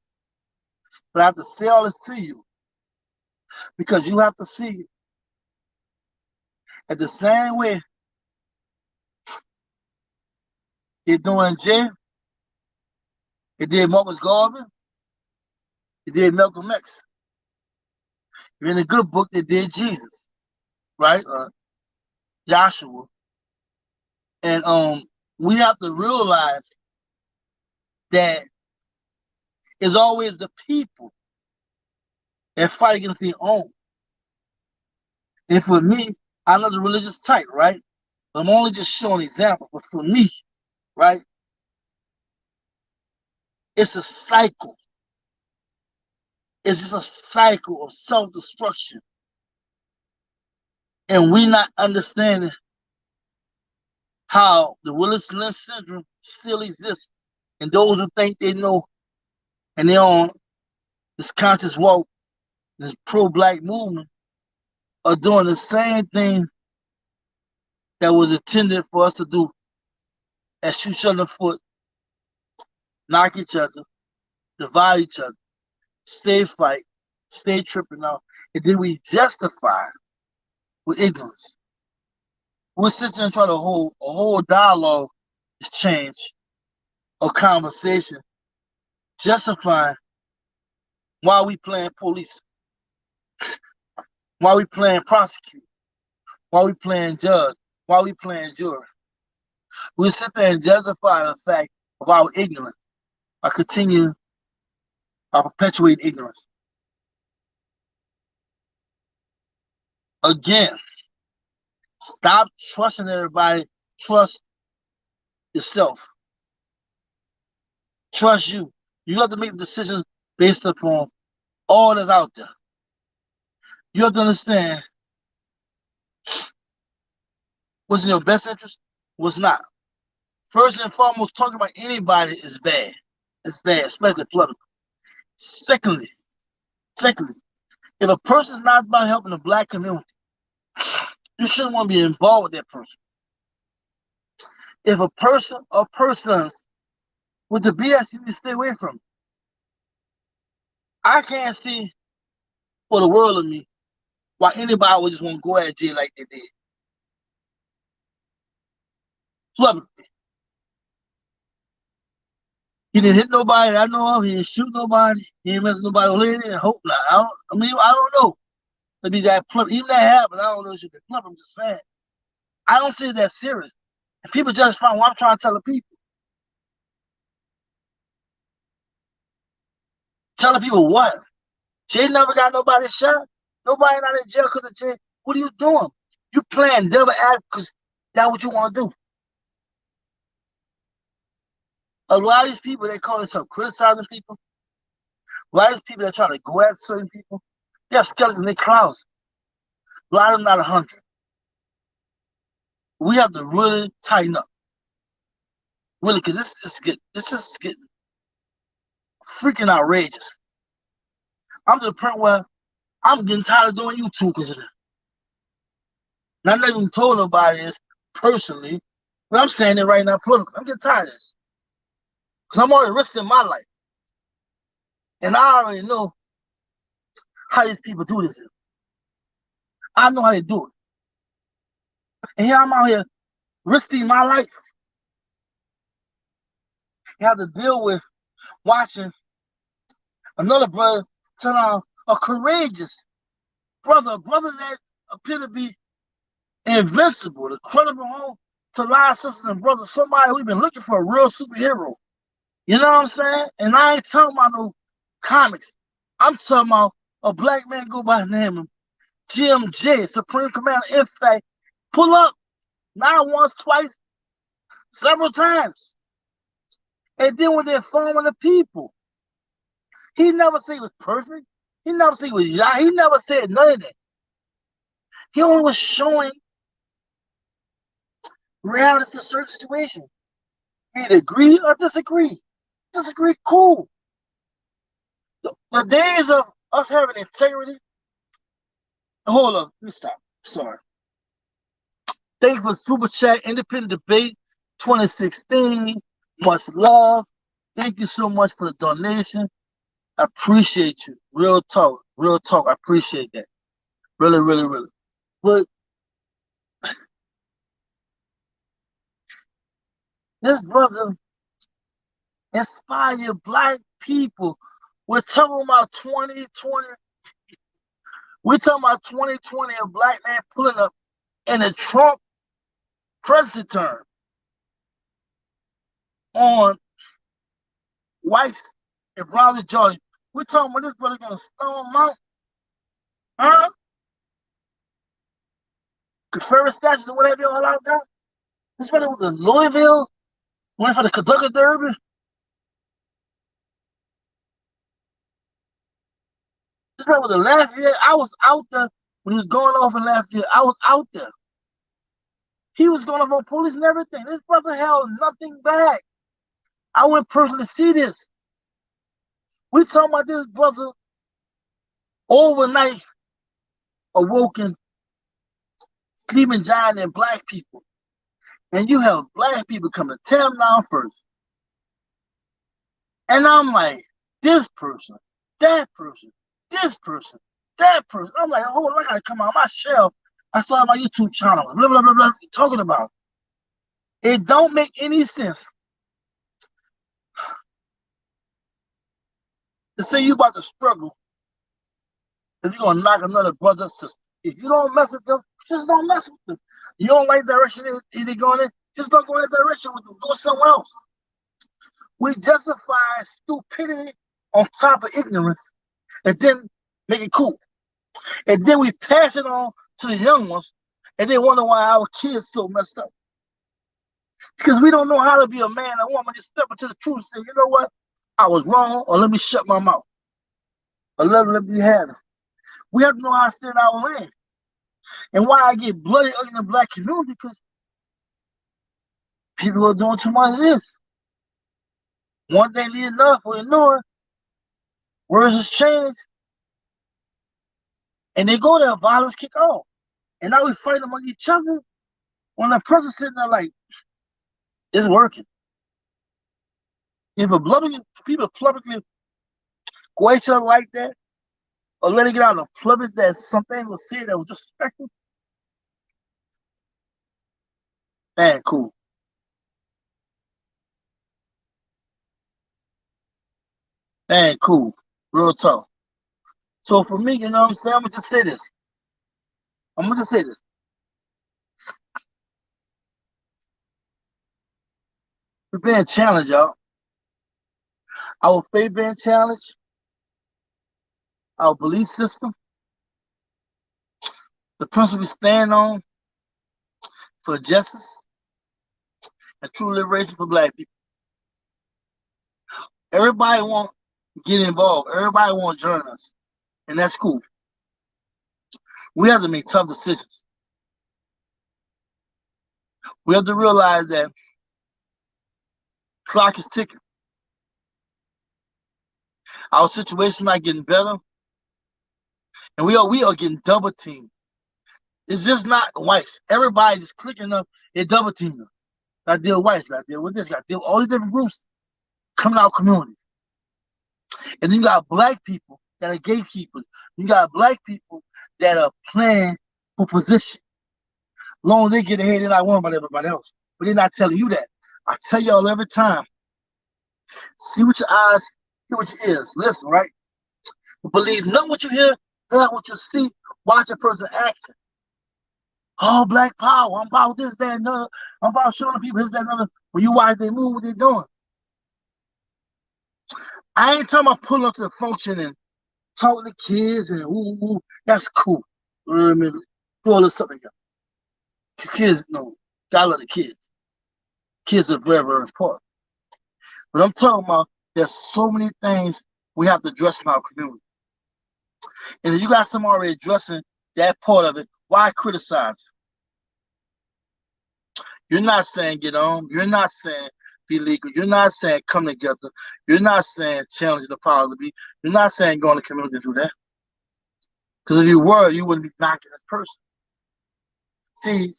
But I have to say all this to you because you have to see it. At the same way they're doing Jay, they did Marcus Garvey, they did Malcolm X. In the good book, they did Jesus, right? Joshua. And we have to realize that it's always the people that fight against their own. And for me, I'm not a religious type, right? I'm only just showing an example. But for me, right, it's a cycle. It's just a cycle of self-destruction. And we not understanding how the Willis-Lynch syndrome still exists. And those who think they know and they're on this conscious walk, this pro-black movement, are doing the same thing that was intended for us to do as shoot each other in the foot, knock each other, divide each other, stay fight, stay tripping out, and then we justify with ignorance. We'll sit there and try to hold a whole dialogue exchange or conversation, justifying why we playing police, why we playing prosecute, why we playing judge, why we playing jury. We'll sit there and justify the fact of our ignorance, or continue or perpetuate ignorance. Again, stop trusting everybody. Trust yourself. Trust you. You have to make decisions based upon all that's out there. You have to understand what's in your best interest, what's not. First and foremost, talking about anybody is bad. It's bad, especially political. Secondly, if a person is not about helping the black community, you shouldn't want to be involved with that person. If a person or persons with the BS, you need to stay away from. I can't see for the world of me why anybody would just want to go at Jay like they did. Publicly. He didn't hit nobody I know of. He didn't shoot nobody. He didn't mess with nobody later. I hope not. I don't know. Maybe that plump. Even that happened. I don't know if it should be plump. I'm just saying. I don't see it that serious. And people just find what I'm trying to tell the people. Telling people what? Jay never got nobody shot. Nobody not in jail because of Jay. What are you doing? You playing devil advocate because that's what you want to do. A lot of these people, they call themselves criticizing people. A lot of these people that try to go at certain people, they have skeletons in their closets. A lot of them not 100. We have to really tighten up. Really, because this is getting freaking outrageous. I'm to the point where I'm getting tired of doing YouTube because of that. And I never even told nobody this personally, but I'm saying it right now politically. I'm getting tired of this. Because I'm already risking my life. And I already know how these people do this. I know how they do it. And here I'm out here risking my life. You have to deal with watching Another brother turned out a courageous brother, a brother that appeared to be invincible, the credible home to live sisters and brothers, somebody we've been looking for, a real superhero. You know what I'm saying? And I ain't talking about no comics. I'm talking about a black man go by the name of GMJ, Supreme Commander NFAC, pull up, not once, twice, several times. And then when they're informing the people, he never said he was perfect. He never said he was young. He never said none of that. He only was showing reality to certain situations. Either agree or disagree. Disagree, cool. The days of us having integrity. Hold up, let me stop. Sorry. Thank you for Super Chat, Independent Debate 2016. Much love. Thank you so much for the donation. I appreciate you. Real talk. Real talk. I appreciate that. Really, really, really. But this brother inspired black people. We're talking about 2020. We're talking about 2020, a black man pulling up in a Trump presidency term on whites and Raleigh, Georgia. We're talking about this brother gonna stone him out. Huh? Confederate statues or whatever all out there. This brother was in Louisville, went for the Kentucky Derby. This brother was in Lafayette. I was out there when he was going off in Lafayette. I was out there. He was going off on police and everything. This brother held nothing back. I went personally to see this. We talking about this brother overnight awoken, sleeping giant and black people. And you have black people coming to tear him down first. And I'm like, this person, that person, this person, that person. I'm like, oh, I gotta come out of my shell. I saw my YouTube channel, blah, blah, blah, blah, talking about. It don't make any sense to say you about to struggle if you're gonna knock another brother or sister. If you don't mess with them, just don't mess with them. You don't like the direction they're going in, just don't go in that direction with them. Go somewhere else. We justify stupidity on top of ignorance and then make it cool. And then we pass it on to the young ones and they wonder why our kids so messed up. Because we don't know how to be a man or woman. Just step into the truth and say, you know what? I was wrong, or let me shut my mouth. Or let me have it. We have to know how to stand our land. And why I get bloody in the black community, because people are doing too much of this. One thing lead enough, for you know it, words has changed. And they go there, violence kick off. And now we fight among each other when the person sitting there like, it's working. If people publicly go at each other like that, or let it get out of public that something was said that was disrespectful, man, cool. Man, cool. Real talk. So for me, you know what I'm saying? I'm gonna just say this. We're being challenged, y'all. Our faith being challenged, our belief system, the principle we stand on for justice and true liberation for black people. Everybody want to get involved. Everybody want to join us. And that's cool. We have to make tough decisions. We have to realize that clock is ticking. Our situation not getting better. And we are getting double teamed. It's just not whites. Everybody just clicking up and double teaming them. Gotta deal with whites, gotta deal with this, gotta deal with all these different groups coming out community. And then you got black people that are gatekeepers. You got black people that are playing for position. As long as they get ahead, they're not worrying about everybody else. But they're not telling you that. I tell y'all every time, see with your eyes, hear with your ears. Listen, right? Believe not what you hear, not what you see. Watch a person action. Oh, black power. I'm about this, that, and another. I'm about showing people this, that, and another. When you watch they move, what they're doing. I ain't talking about pulling up to the function and talking to kids and ooh, that's cool. I mean, throw a little something up. Kids, no, gotta love the kids. Kids are very, very important. But I'm talking about there's so many things we have to address in our community. And if you got someone already addressing that part of it, why criticize? You're not saying get on. You're not saying be legal. You're not saying come together. You're not saying challenge the power to be. You're not saying go in the community to do that. Because if you were, you wouldn't be knocking this person. See,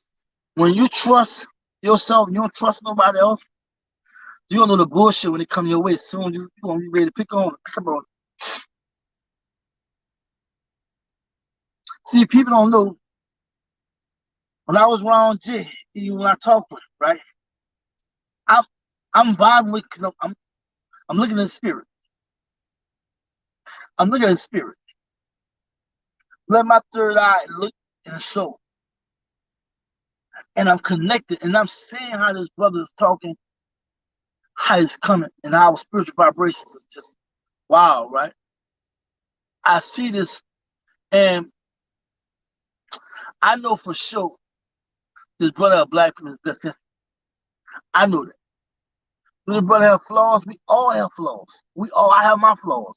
when you trust yourself, you don't trust nobody else, you don't know the bullshit when it comes your way. Soon you're going to be ready to pick up on it. See, people don't know. When I was around Jay, even when I talk with him, right? I'm vibing with, cause I'm looking at the spirit. I'm looking at the spirit. Let my third eye look in the soul. And I'm connected, and I'm seeing how this brother is talking, how it's coming, and how spiritual vibrations is just wow, right? I see this, and I know for sure this brother of black people is blessed. I know that. Do this brother have flaws? We all have flaws. I have my flaws.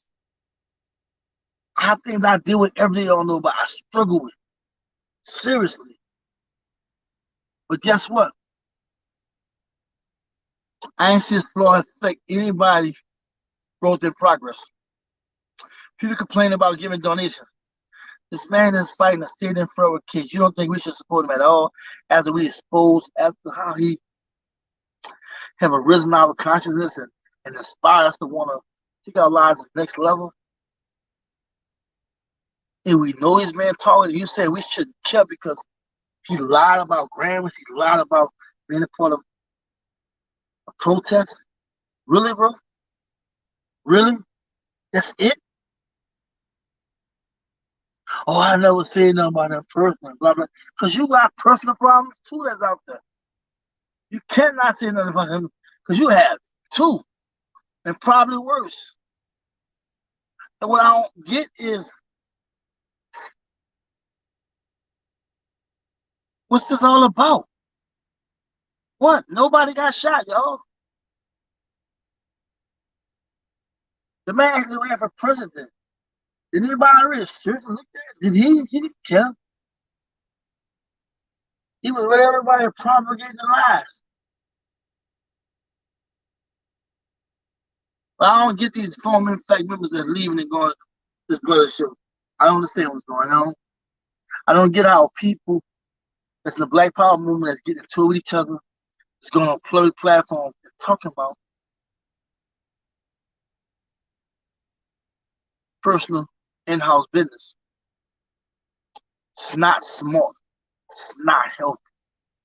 I have things I deal with every day I don't know about. I struggle with. Seriously. But guess what? I ain't see this flaw affect anybody growth and progress. People complain about giving donations. This man is fighting a state in front of kids. You don't think we should support him at all after we expose, after how he have arisen our consciousness and inspire us to want to take our lives to the next level? And we know he's been talking. You say we shouldn't care because he lied about grammars. He lied about being a part of a protest. Really, bro? Really? That's it? Oh, I never said nothing about that personal, blah, blah. Because you got personal problems too that's out there. You cannot say nothing about him because you have two and probably worse. And what I don't get is, what's this all about? What? Nobody got shot, y'all. The man actually ran for president. Did anybody really seriously look at it? He didn't care. He was with everybody propagating the lies. But I don't get these former NFAC members that leaving and going this brother show. I don't understand what's going on. I don't get how people that's in the Black Power movement that's getting into it with each other is going on public platform and talking about personal in-house business. It's not smart. It's not healthy.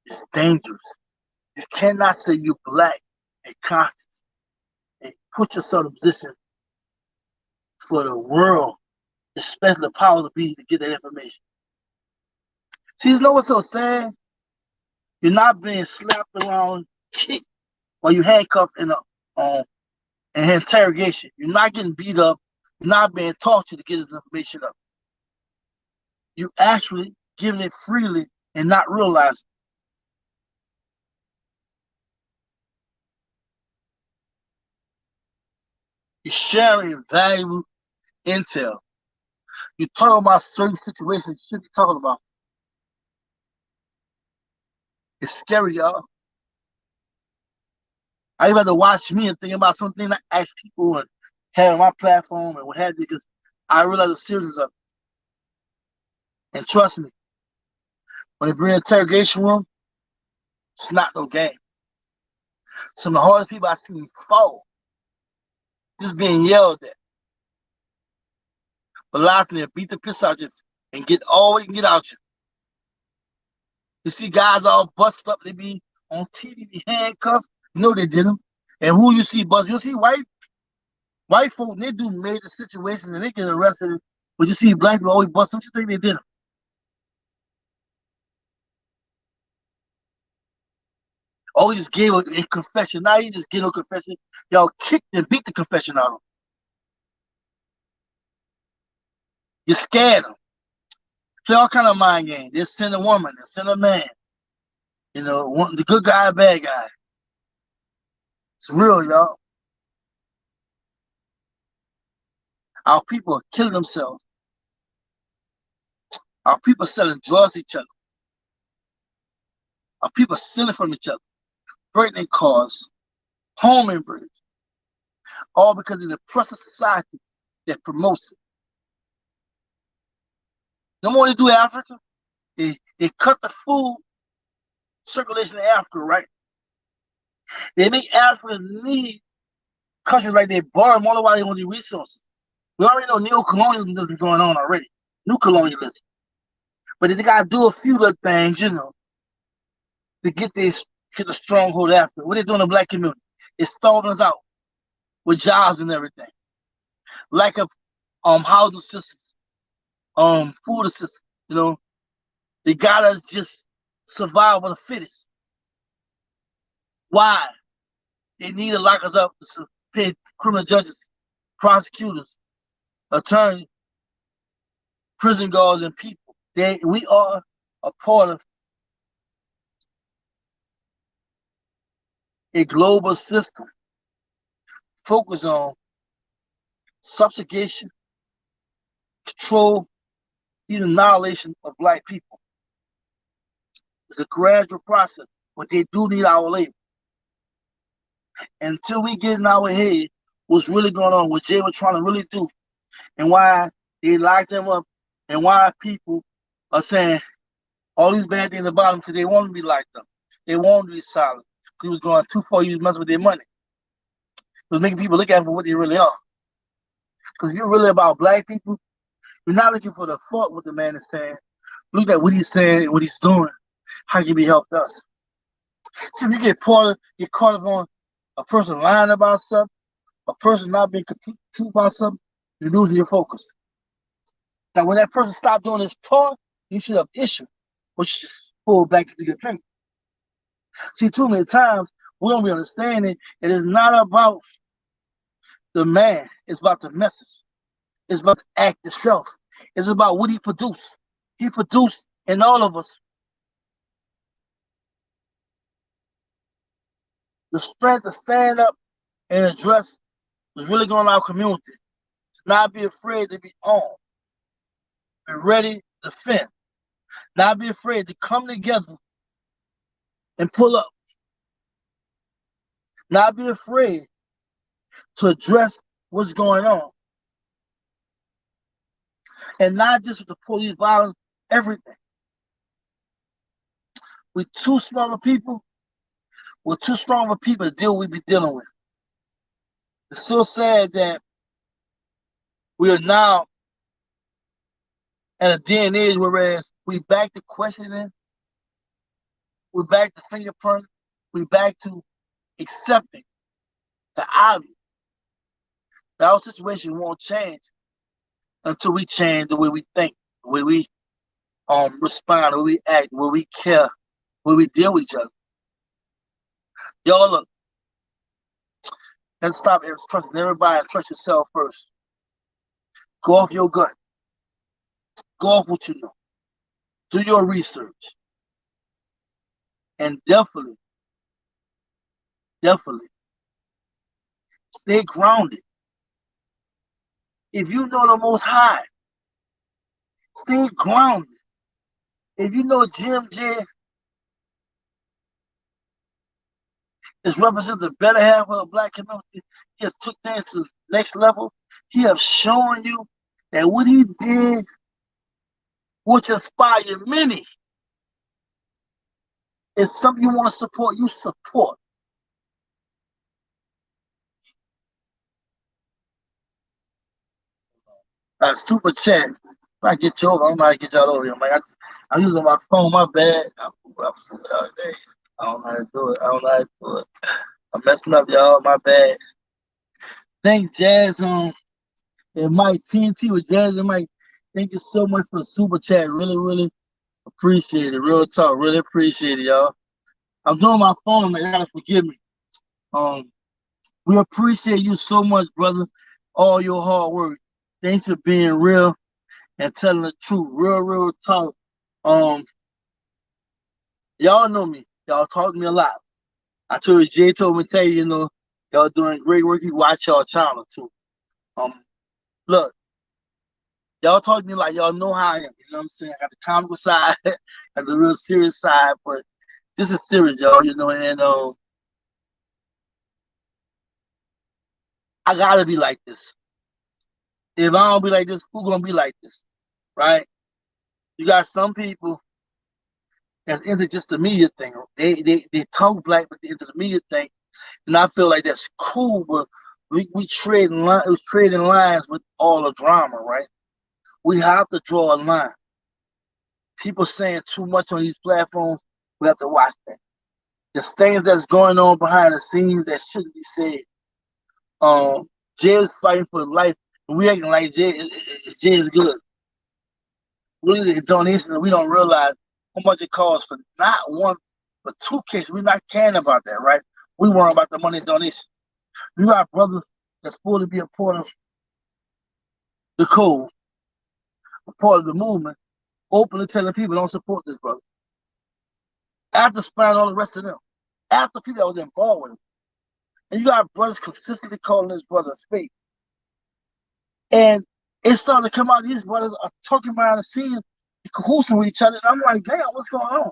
It's dangerous. You cannot say you're black and conscious and put yourself in a position for the world, especially the power to be, to get that information. See, you know what's so sad? You're not being slapped around, kicked, while you handcuffed in an interrogation. You're not getting beat up. You're not being taught to get this information up. You actually giving it freely and not realizing. You're sharing valuable intel. You're talking about certain situations you shouldn't be talking about. It's scary, y'all. I even had to watch me and think about something I ask people and have on my platform and what have you, because I realize the seriousness of it. And trust me, when they bring an interrogation room, it's not no game. Some of the hardest people I see fall, just being yelled at. But last thing, they beat the piss out you and get all they can get out you. You see guys all busted up, they be on TV, be handcuffed. You know they did them. And who you see busted? You see white? White folk, they do major situations and they get arrested. But you see black people always bust them. What you think they did? Oh, he just gave a confession. Now you just get no confession. Y'all kicked and beat the confession out of him. You scared them. Play all kind of mind games. They send a woman, they send a man. You know, the good guy, bad guy. It's real, y'all. Our people are killing themselves. Our people are selling drugs to each other. Our people are stealing from each other, breaking cars, home invasions, all because of the oppressive society that promotes it. No more they do Africa. They cut the food circulation in Africa, right? They make Africa need countries like they borrow all the while they want the resources. We already know neo-colonialism is going on already. New colonialism. But they gotta do a few little things, you know, to get the stronghold after. What they doing in the black community? It's starving us out with jobs and everything. Lack of housing assistance, food assistance, you know. They gotta just survive for the fittest. Why? They need to lock us up to pay criminal judges, prosecutors, attorneys, prison guards, and people. We are a part of a global system focused on subjugation, control, even annihilation of black people. It's a gradual process, but they do need our labor. Until we get in our head what's really going on, what Jay was trying to really do, and why they locked them up, and why people are saying all these bad things about them because they want to be locked up. They want to be silent. He was going too far, he was messing with their money. It was making people look at them for what they really are. Because if you're really about black people, you're not looking for the fault what the man is saying. Look at what he's saying, what he's doing, how can he help us. See, if you get caught up on a person lying about something, a person not being true about something, you're losing your focus. Now, when that person stopped doing his part, you should have issued, which just pull back into your finger. See, too many times we don't be understanding it is not about the man, it's about the message. It's about the act itself. It's about what he produced. He produced in all of us the strength to stand up and address what's really going on in our community. Not be afraid to be armed. Be ready to defend. Not be afraid to come together and pull up. Not be afraid to address what's going on. And not just with the police violence, everything. We're too small of people. We're too strong of people to deal with what we be dealing with. It's so sad that we are now at a day and age whereas we back to questioning, we back to fingerprint, we back to accepting the obvious. That our situation won't change until we change the way we think, the way we respond, the way we act, the way we care, the way we deal with each other. Y'all look, let's stop trusting everybody and trust yourself first. Go off your gut. Go off what you know. Do your research. And definitely stay grounded. If you know the Most High, stay grounded. If you know Jim J is representing the better half of the black community, he has took things to the next level. He has shown you that what he did, which inspired many, if something you want to support, you support. Super chat. If I get you over, I don't know how to get y'all over here. I'm using my phone, my bad. I don't know how to do it. I'm messing up, y'all. My bad. Thank Jazz and Mike TNT with Jazz and Mike. Thank you so much for the super chat. Really, really appreciate it. Real talk. Really appreciate it, y'all. I'm doing my phone. You gotta forgive me. We appreciate you so much, brother. All your hard work. Thanks for being real and telling the truth. Real talk. Y'all know me. Y'all talk to me a lot. I told you, Jay told me to tell you, y'all doing great work. You watch y'all channel too. Look, y'all talk to me like y'all know how I am. You know what I'm saying? I got the comical side, got the real serious side, but this is serious, y'all. And I gotta be like this. If I don't be like this, who gonna be like this, right? You got some people that's into just the media thing. They talk black, but they into the media thing, and I feel like that's cool. But we trading lines with all the drama, right? We have to draw a line. People saying too much on these platforms. We have to watch that. There's things that's going on behind the scenes that shouldn't be said. Jay is fighting for his life, and we acting like Jay is good. Really, the donation, we don't realize how much it costs for not one, but two cases. We're not caring about that, right? We worry about the money donation. You got brothers that's supposed to be a part of the code, a part of the movement, openly telling people don't support this brother. After spying all the rest of them, after people that was involved with him. And you got brothers consistently calling this brother fake. And it's starting to come out, these brothers are talking behind the scenes, cahoosing with each other. And I'm like, damn, what's going on?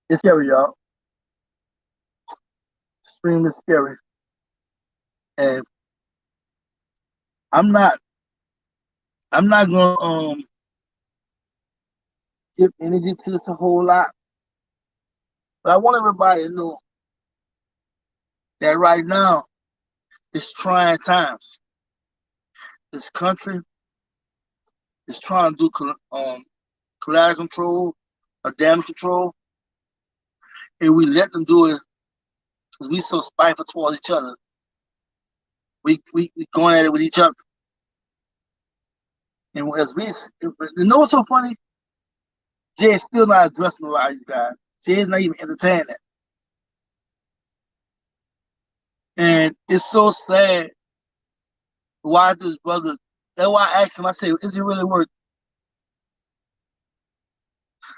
It's scary, y'all. Extremely scary. And I'm not gonna give energy to this a whole lot. But I want everybody to know that right now it's trying times. This country is trying to do collateral control or damage control, and we let them do it because we so spiteful towards each other. We going at it with each other. And as you know what's so funny? Jay's still not addressing a lot of these guys. Jay's not even entertaining it. And it's so sad why this brother, that's why I asked him, I said, is it really worth it?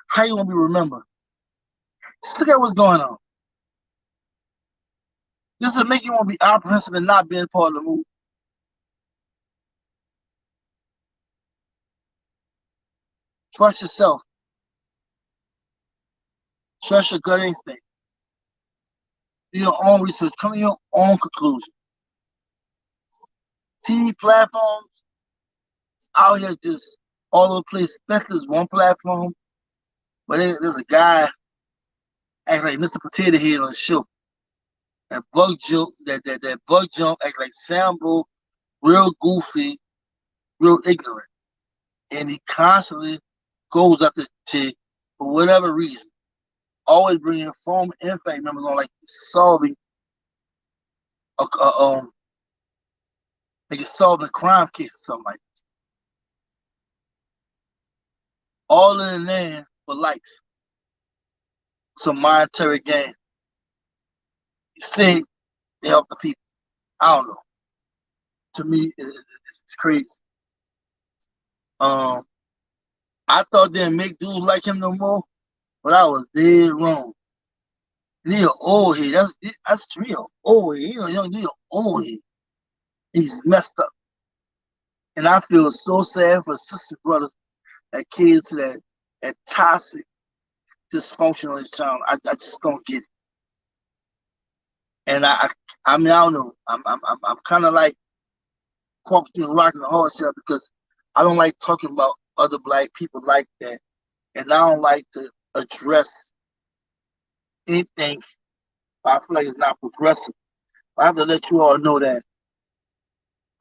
How you want to be remembered? Just look at what's going on. This will make you want to be apprehensive and not being part of the move. Trust yourself. Trust your gut instinct. Do your own research. Come to your own conclusion. TV platforms out here just all over the place, especially this one platform. But there's a guy acting like Mr. Potato Head on the show. That bug jump act like Sambo, real goofy, real ignorant. And he constantly goes after Jay for whatever reason. Always bringing former NFAC members on, like solving a crime case or something like that. All in the name for life. Some monetary gain. You say they help the people. I don't know. To me, it's crazy. I thought they didn't make dudes like him no more, but I was dead wrong. He an old head. That's real. Old head. He an old head. He's messed up. And I feel so sad for sister brothers that kids that toxic dysfunction on this channel. I just don't get it. And I mean, I don't know. I'm kind of like caught between a rock and a hard shell because I don't like talking about other black people like that, and I don't like to address anything I feel like it's not progressive I have to let you all know that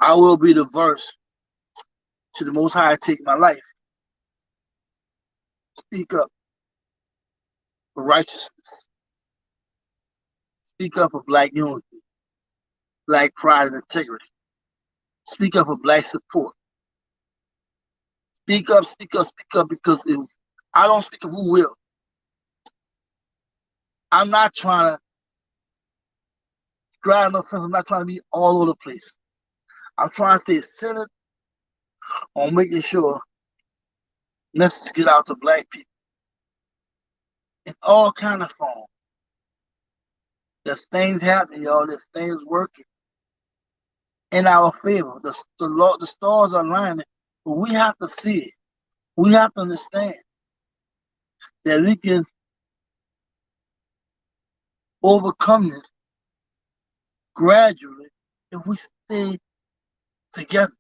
I will be the verse to the Most High take my life. Speak up for righteousness. Speak up for black unity, black pride and integrity. Speak up for black support. Speak up, speak up, speak up, because if I don't speak up, who will? I'm not trying to drive no fence. I'm not trying to be all over the place. I'm trying to stay centered on making sure messages get out to black people in all kind of forms. There's things happening, y'all. There's things working in our favor. The stars are lining, but we have to see it. We have to understand that we can overcome this gradually if we stay together.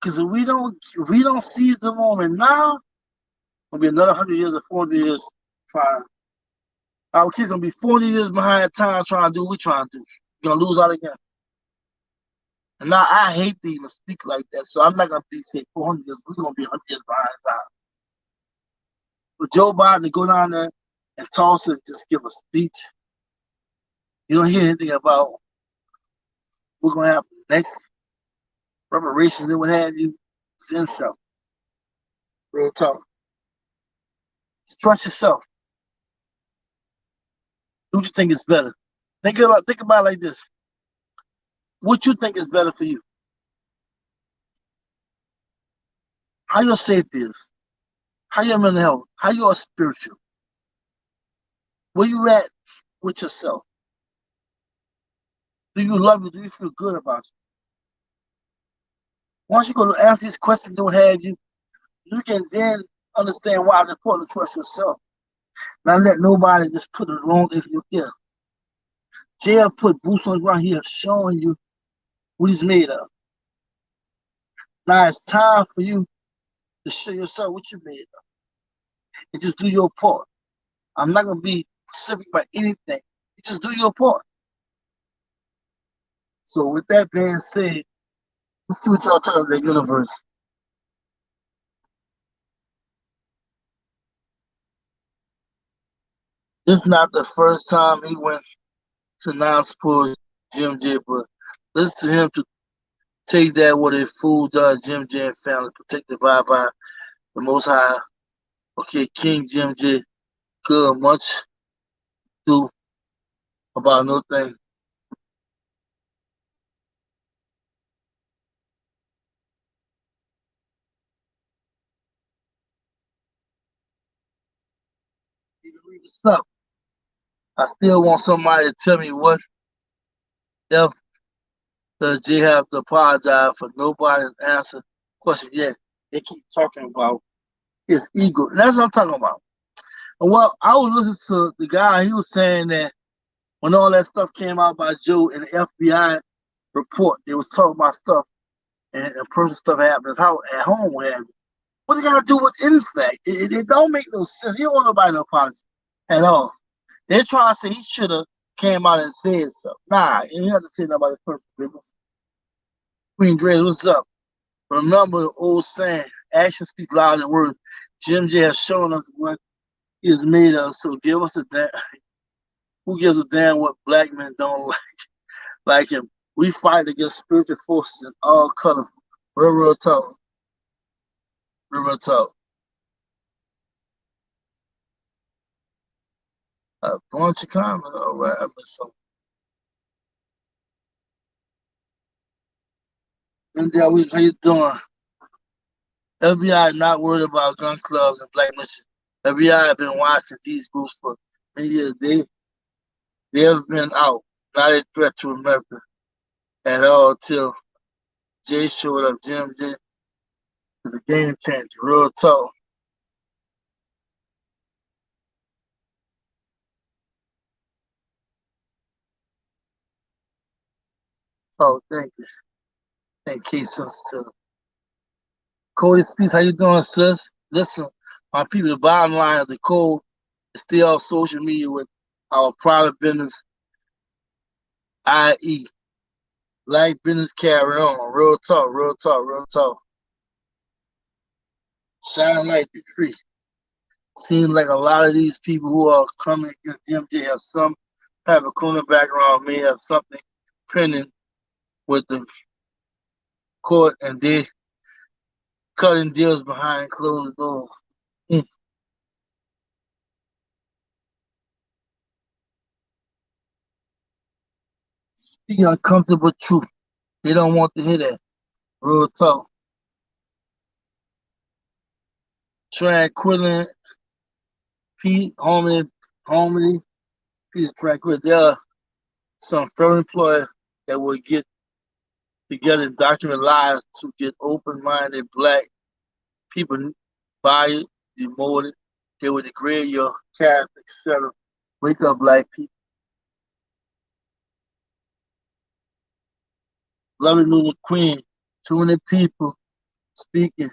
Because if we don't seize the moment now, it'll be another 100 years or 40 years trying. Our kids gonna be 40 years behind time trying to do what we're trying to do. We're gonna lose out again. And now I hate to even speak like that, so I'm not gonna be say 400 years. We're gonna be 100 years behind time. For Joe Biden to go down there and toss and just give a speech, you don't hear anything about what's gonna happen next, reparations and what have you. It's insult. Real talk. Trust yourself. Do what you think is better. Think about it like this. What you think is better for you? How your safety is? How your mental health? How you are spiritual? Where you at with yourself? Do you love you? Do you feel good about you? Once you go to answer these questions and what have you, you can then understand why it's important to trust yourself. Not let nobody just put it wrong in your ear. Jail put boots on the ground here showing you what he's made of. Now it's time for you to show yourself what you're made of. And just do your part. I'm not going to be specific about anything. You just do your part. So with that being said, let's see what y'all tell the universe. This is not the first time he went to announce for Jim J, but listen to him to take that what a fool does, Jim J and family, protected by the Most High. Okay, King Jim J, good, much do about no thing. What's up? I still want somebody to tell me what if does J have to apologize for nobody's answer question yet. They keep talking about his ego. And that's what I'm talking about. And well, I was listening to the guy, he was saying that when all that stuff came out by Joe in the FBI report, they was talking about stuff and personal stuff happens how at home with him. What they got to do with NFAC? It don't make no sense. He don't want nobody to apologize at all. They're trying to say he should have came out and said so. Nah, you don't have to say nobody's personal business. Queen Dre, what's up? Remember the old saying, actions speak louder than words. Jim J has shown us what he is made of, so give us a damn. Who gives a damn what black men don't like him? We fight against spiritual forces in all colors. Real talk. Real talk. A bunch of comments. All right, I missed some. India, how you doing? FBI not worried about gun clubs and black missions. FBI have been watching these groups for many years. They have been out, not a threat to America at all till Jay showed up. Jim J is a game changer. Real talk. Oh, thank you. Thank you, sister. Cody Speaks, how you doing, sis? Listen, my people, the bottom line of the code is still off social media with our private business i.e., black business carry on. Real talk, real talk, real talk. Shine light be free. Seems like a lot of these people who are coming against GMJ have some type of criminal background, may have something pending with the court, and they cutting deals behind closed doors. Mm. Speaking uncomfortable truth, they don't want to hear that. Real talk. Tranquility, peace, harmony, peace, tranquility. There are some federal employers that will get together and document lies to get open-minded black people fired, demoted. They will degrade your character, etc. Wake up, black people. Lovely little queen. Too many people speaking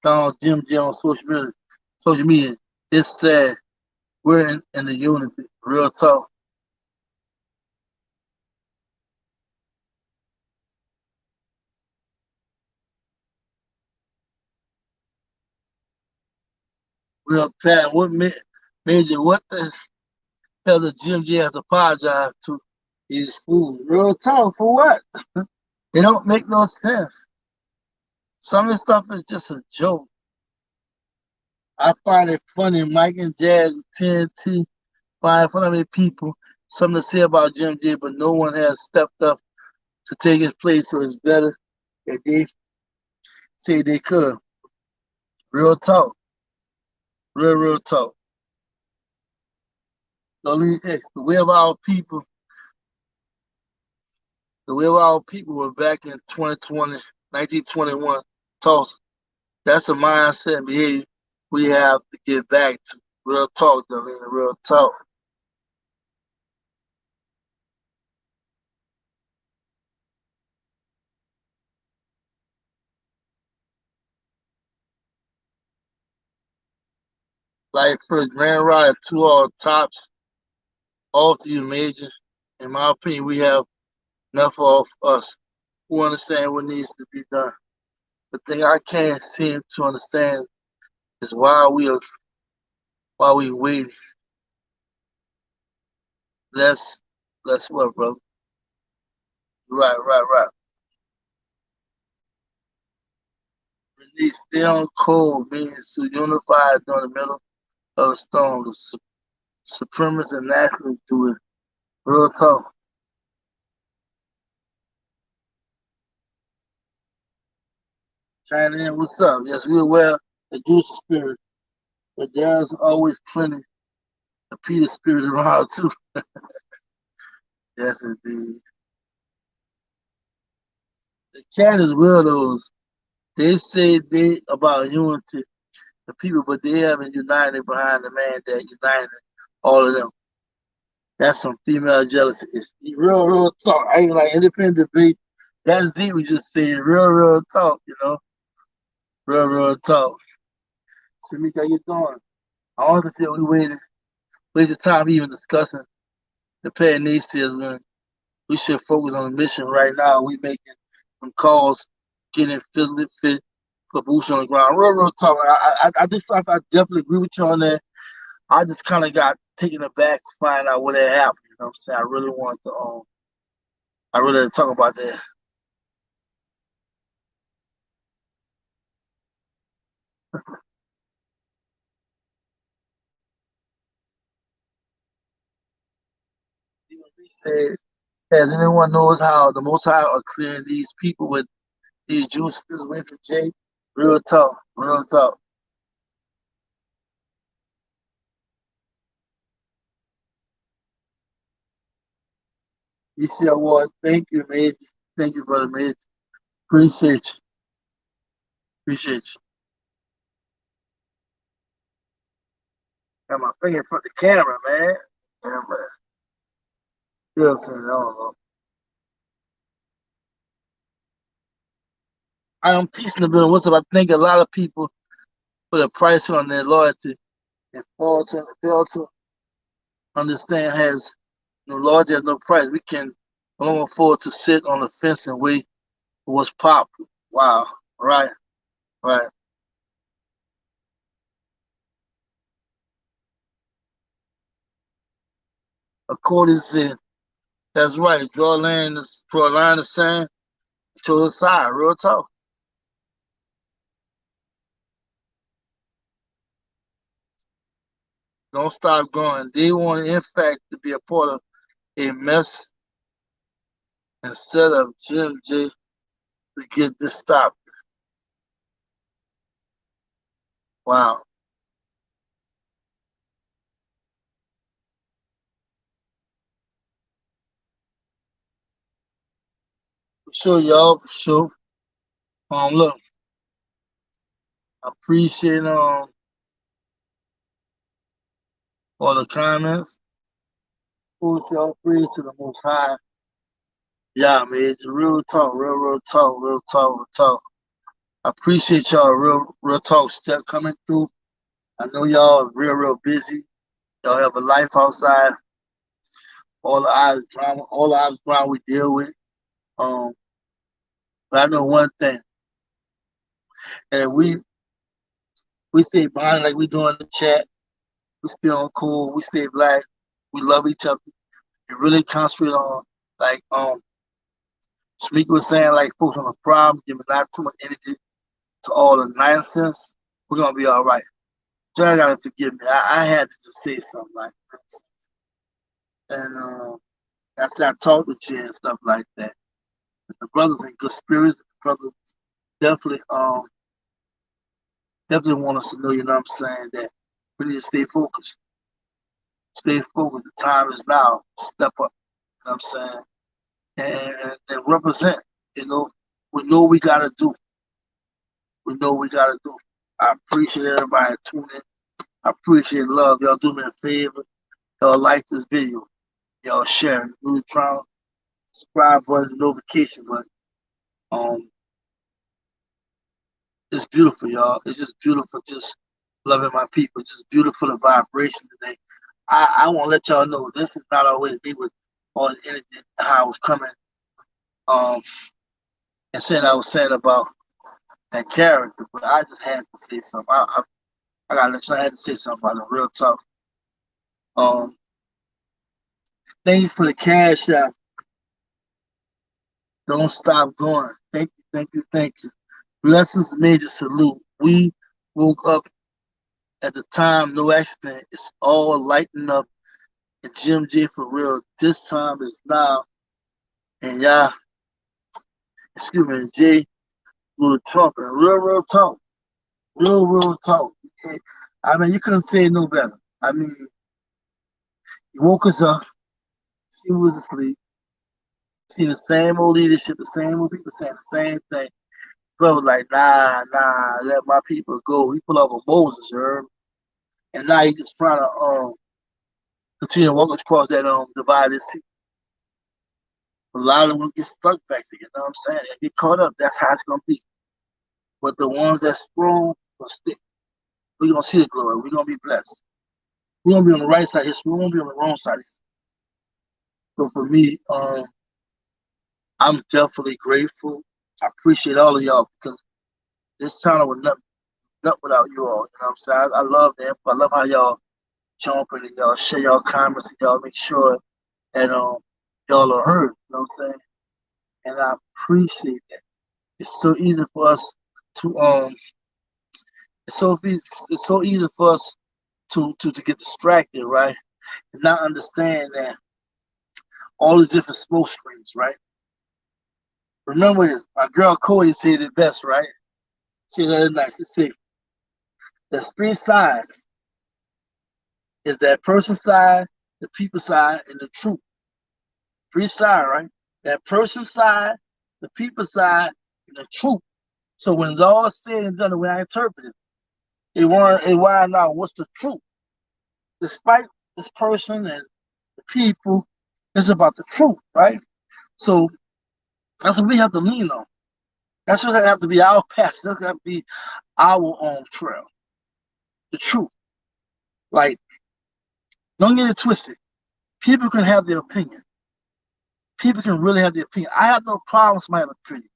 down Jim J on social media. Social media. It's sad. We're in the unity. Real talk. Real Pat. Major? What the hell does Jim J have to apologize to these fools? Real talk for what? It don't make no sense. Some of the stuff is just a joke. I find it funny. Mike and Jazz, TNT, find funny people something to say about Jim J, but no one has stepped up to take his place, so it's better that they say they could. Real talk. Real talk. The way of our people, were back in 2020, 1921, Tulsa. That's a mindset and behavior we have to get back to. Real talk, Darlene, real talk. Like for Grand Ride, two all tops, off to you, Major. In my opinion, we have enough of us who understand what needs to be done. The thing I can't seem to understand is why we waiting. Let's what, bro? Right. We need stay on cold means to unify during the middle of a storm. The supremacists and nationalists do it. Real talk. China in, what's up? Yes, we're aware of the Jewish spirit, but there's always plenty of Peter spirit around too. Yes, indeed. The cat is weirdos. They say they about unity, the people, but they haven't united behind the man that united all of them. That's some female jealousy. Real talk. I ain't like independent debate. That's deep. We just saying real talk. Real talk. Shamika, how you doing? I also feel we wasted time even discussing the pair of naysayers when we should focus on the mission right now. We making some calls, getting physically fit, put boots on the ground. Real talk. I definitely agree with you on that. I just kind of got taken aback to find out what had happened. You know what I'm saying? I really had to talk about that. He said, as anyone knows how the Most High are clearing these people with these Jews spirits away from Jay? Real talk, real talk. You see, award. Thank you, mate. Thank you, brother, mate. Appreciate you. Appreciate you. Got my finger in front of the camera, man. Yeah, man. Still saying, I don't know. I am peace in the building. What's up? I think a lot of people put a price on their loyalty and fail to understand loyalty has no price. We can I don't afford to sit on the fence and wait for what's popular. Wow. Right. Right. According to that's right. Draw a line in the sand, show the side, real talk. Don't stop going. They want, in fact, to be a part of a mess instead of Jim J to get this stopped. Wow. For sure, y'all, for sure. Look, I appreciate all the comments. Push y'all praise to the most high. Yeah, man, it's real talk, real talk, real talk, real talk. I appreciate y'all real talk step coming through. I know y'all are real busy. Y'all have a life outside. All the eyes ground we deal with. Um, but I know one thing, and we stay bonded like we do in the chat. We stay on cool. We stay black. We love each other. And really concentrate on like Smeek was saying, like focus on the problem, giving not too much energy to all the nonsense. We're gonna be all right. John gotta forgive me. I had to just say something like this. And after I talked with you and stuff like that, the brothers in good spirits, the brothers definitely definitely want us to know, you know what I'm saying, that we need to stay focused. Stay focused. The time is now. Step up. You know what I'm saying? And represent. You know, we know what we gotta do. We know what we gotta do. I appreciate everybody tuning in. I appreciate love. Y'all do me a favor. Y'all like this video. Y'all share. Really trying to subscribe button, notification button. It's beautiful, y'all. It's just beautiful, just loving my people. It's just beautiful the vibration today. I want to let y'all know this is not always me with all the energy how I was coming. And saying I was saying about that character, but I just had to say something. I gotta let you know I had to say something about the real talk. Um, thank you for the cash out. Don't stop going. Thank you, thank you, thank you. Blessings, major salute. We woke up at the time, no accident. It's all lighting up. And Jim J for real. This time is now. And y'all, excuse me, Jay will talk. And real talk. Real talk. I mean, you couldn't say it no better. I mean, he woke us up. She was asleep. See the same old leadership, the same old people saying the same thing. Bro was like, nah, let my people go. He pulled off a Moses, herb. And now he just trying to continue to walk us across that divided sea. A lot of them will get stuck back there, you know what I'm saying? And get caught up. That's how it's gonna be. But the ones that's strong will stick. We're gonna see the glory. We're gonna be blessed. We're gonna be on the right side of history. We won't be on the wrong side of history. So for me, I'm definitely grateful. I appreciate all of y'all because this channel would not without you all. You know what I'm saying? I love that. I love how y'all jump in and y'all share y'all comments and y'all make sure that y'all are heard. You know what I'm saying? And I appreciate that. It's so easy for us to it's so easy for us to get distracted, right? And not understand that all the different smoke screens, right? Remember this, my girl Cody said it best, right? She said it nice. She said, there's three sides. Is that person side, the people side, and the truth. Three sides, right? That person side, the people side, and the truth. So when it's all said and done, the way I interpret it, they want to find out what's the truth. Despite this person and the people, it's about the truth, right? So that's what we have to lean on. That's what have to be our path. That's got to be our own trail. The truth. Like, don't get it twisted. People can have their opinion. People can really have their opinion. I have no problem with somebody having an opinion.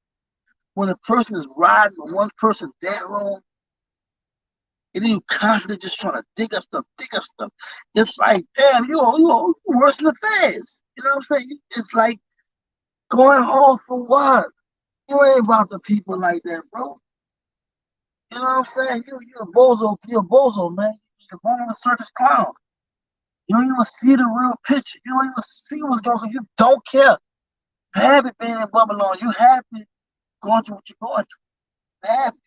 When a person is riding with one person that long, and then you constantly just trying to dig up stuff. It's like, damn, you worse than the feds. You know what I'm saying? It's like going home for what? You ain't about the people like that, bro. You know what I'm saying? You're a bozo, man. You're born in a circus clown. You don't even see the real picture. You don't even see what's going on. You don't care. You happy being in Babylon. You happy going through what you're going through. You happy.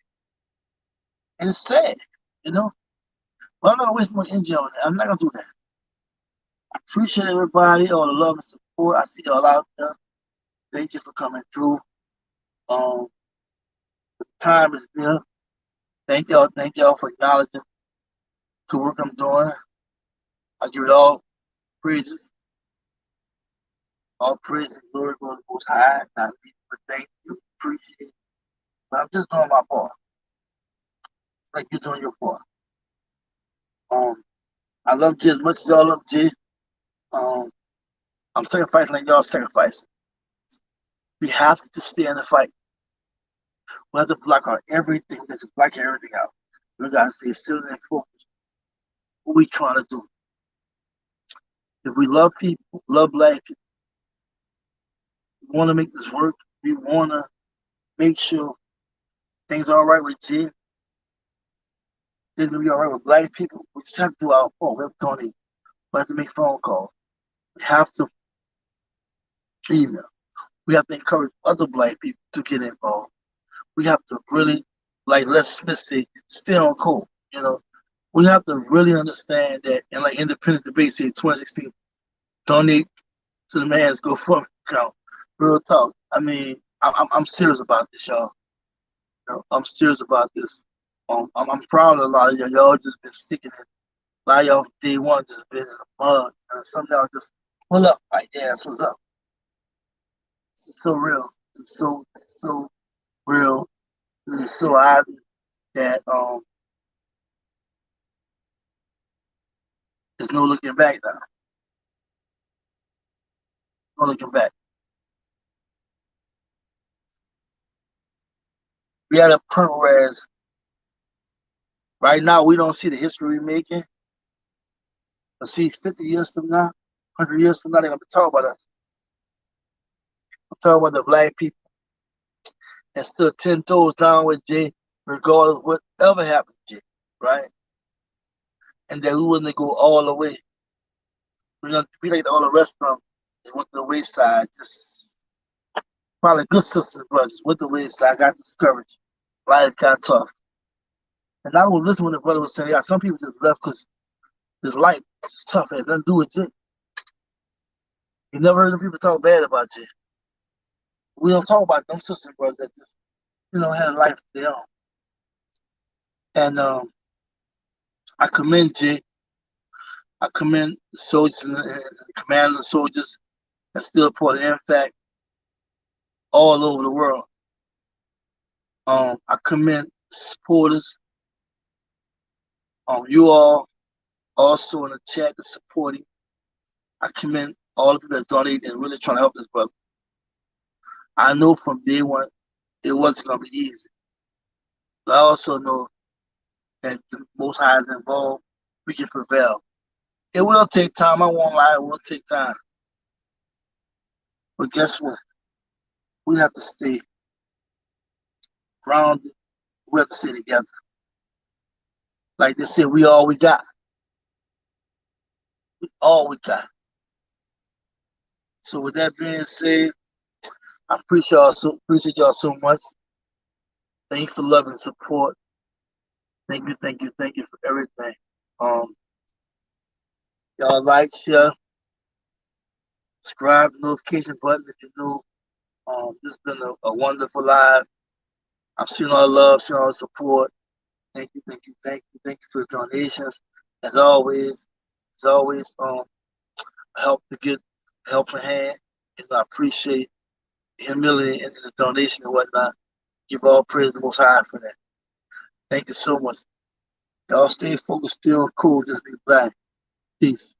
And it's sad, you know? But I'm not gonna waste more energy on that. I'm not gonna do that. I appreciate everybody, all the love and support. I see y'all out there. Thank you for coming through. The time is there. Thank y'all for acknowledging the work I'm doing. I give it all praises. All praise and glory goes Most High. I need to thank you, appreciate it. But I'm just doing my part. Like you're doing your part. I love G as much as y'all love G. I'm sacrificing like y'all sacrificing. We have to stay in the fight. We have to block out everything. We have to block everything out. We gotta stay still and focused. What we trying to do? If we love people, love black people, we want to make this work. We want to make sure things are all right with G. Things will be all right with black people. We just have to do our part. We have to donate. We have to make phone calls. We have to email. We have to encourage other black people to get involved. We have to really, like Les Smith said, stay on code. You know, we have to really understand that, and like Independent Debate said 2016, donate to the man's GoFundMe account. Real talk. I mean, I'm serious about this, y'all. You know, I'm serious about this. I'm proud of a lot of y'all. Y'all just been sticking it. A lot of y'all from day one just been in the mud. And some of y'all just pull up like, yeah, that's what's up. This is so real. It's so real. This is so obvious that there's no looking back now. No looking back. We at a point where right now we don't see the history we're making. But see, 50 years from now, 100 years from now, they're going to be talking about us. I'm talking about the black people and still 10 toes down with Jay, regardless of whatever happened to Jay, right? And that we wouldn't go all the way. We're going to be like all the rest of them. They went to the wayside. Just probably good sisters and brothers went to the wayside, got discouraged. Life got tough. And I was listening when the brother was saying, yeah, some people just left because this life is tough. It had nothing to do with Jay. You never heard of people talk bad about Jay. We don't talk about them sisters and brothers that just, had a life of their own. And I commend Jay. I commend the soldiers and the command of the soldiers that's still part of NFAC all over the world. I commend supporters. You all also in the chat that's supporting. I commend all the people that's donating and really trying to help this brother. I know from day one it wasn't going to be easy. But I also know that the Most High is involved, we can prevail. It will take time. I won't lie. It will take time. But guess what? We have to stay grounded. We have to stay together. Like they said, we all we got. We all we got. So with that being said, I appreciate y'all so much. Thank you for love and support. Thank you for everything. Y'all like, share, subscribe, notification button if you know. This has been a wonderful live. I'm seeing all the love, seeing all the support. Thank you for the donations. As always, help to get a helping hand. And I appreciate the humility and the donation and whatnot. Give all praise to the Most High for that. Thank you so much. Y'all stay focused, still cool, just be black. Peace.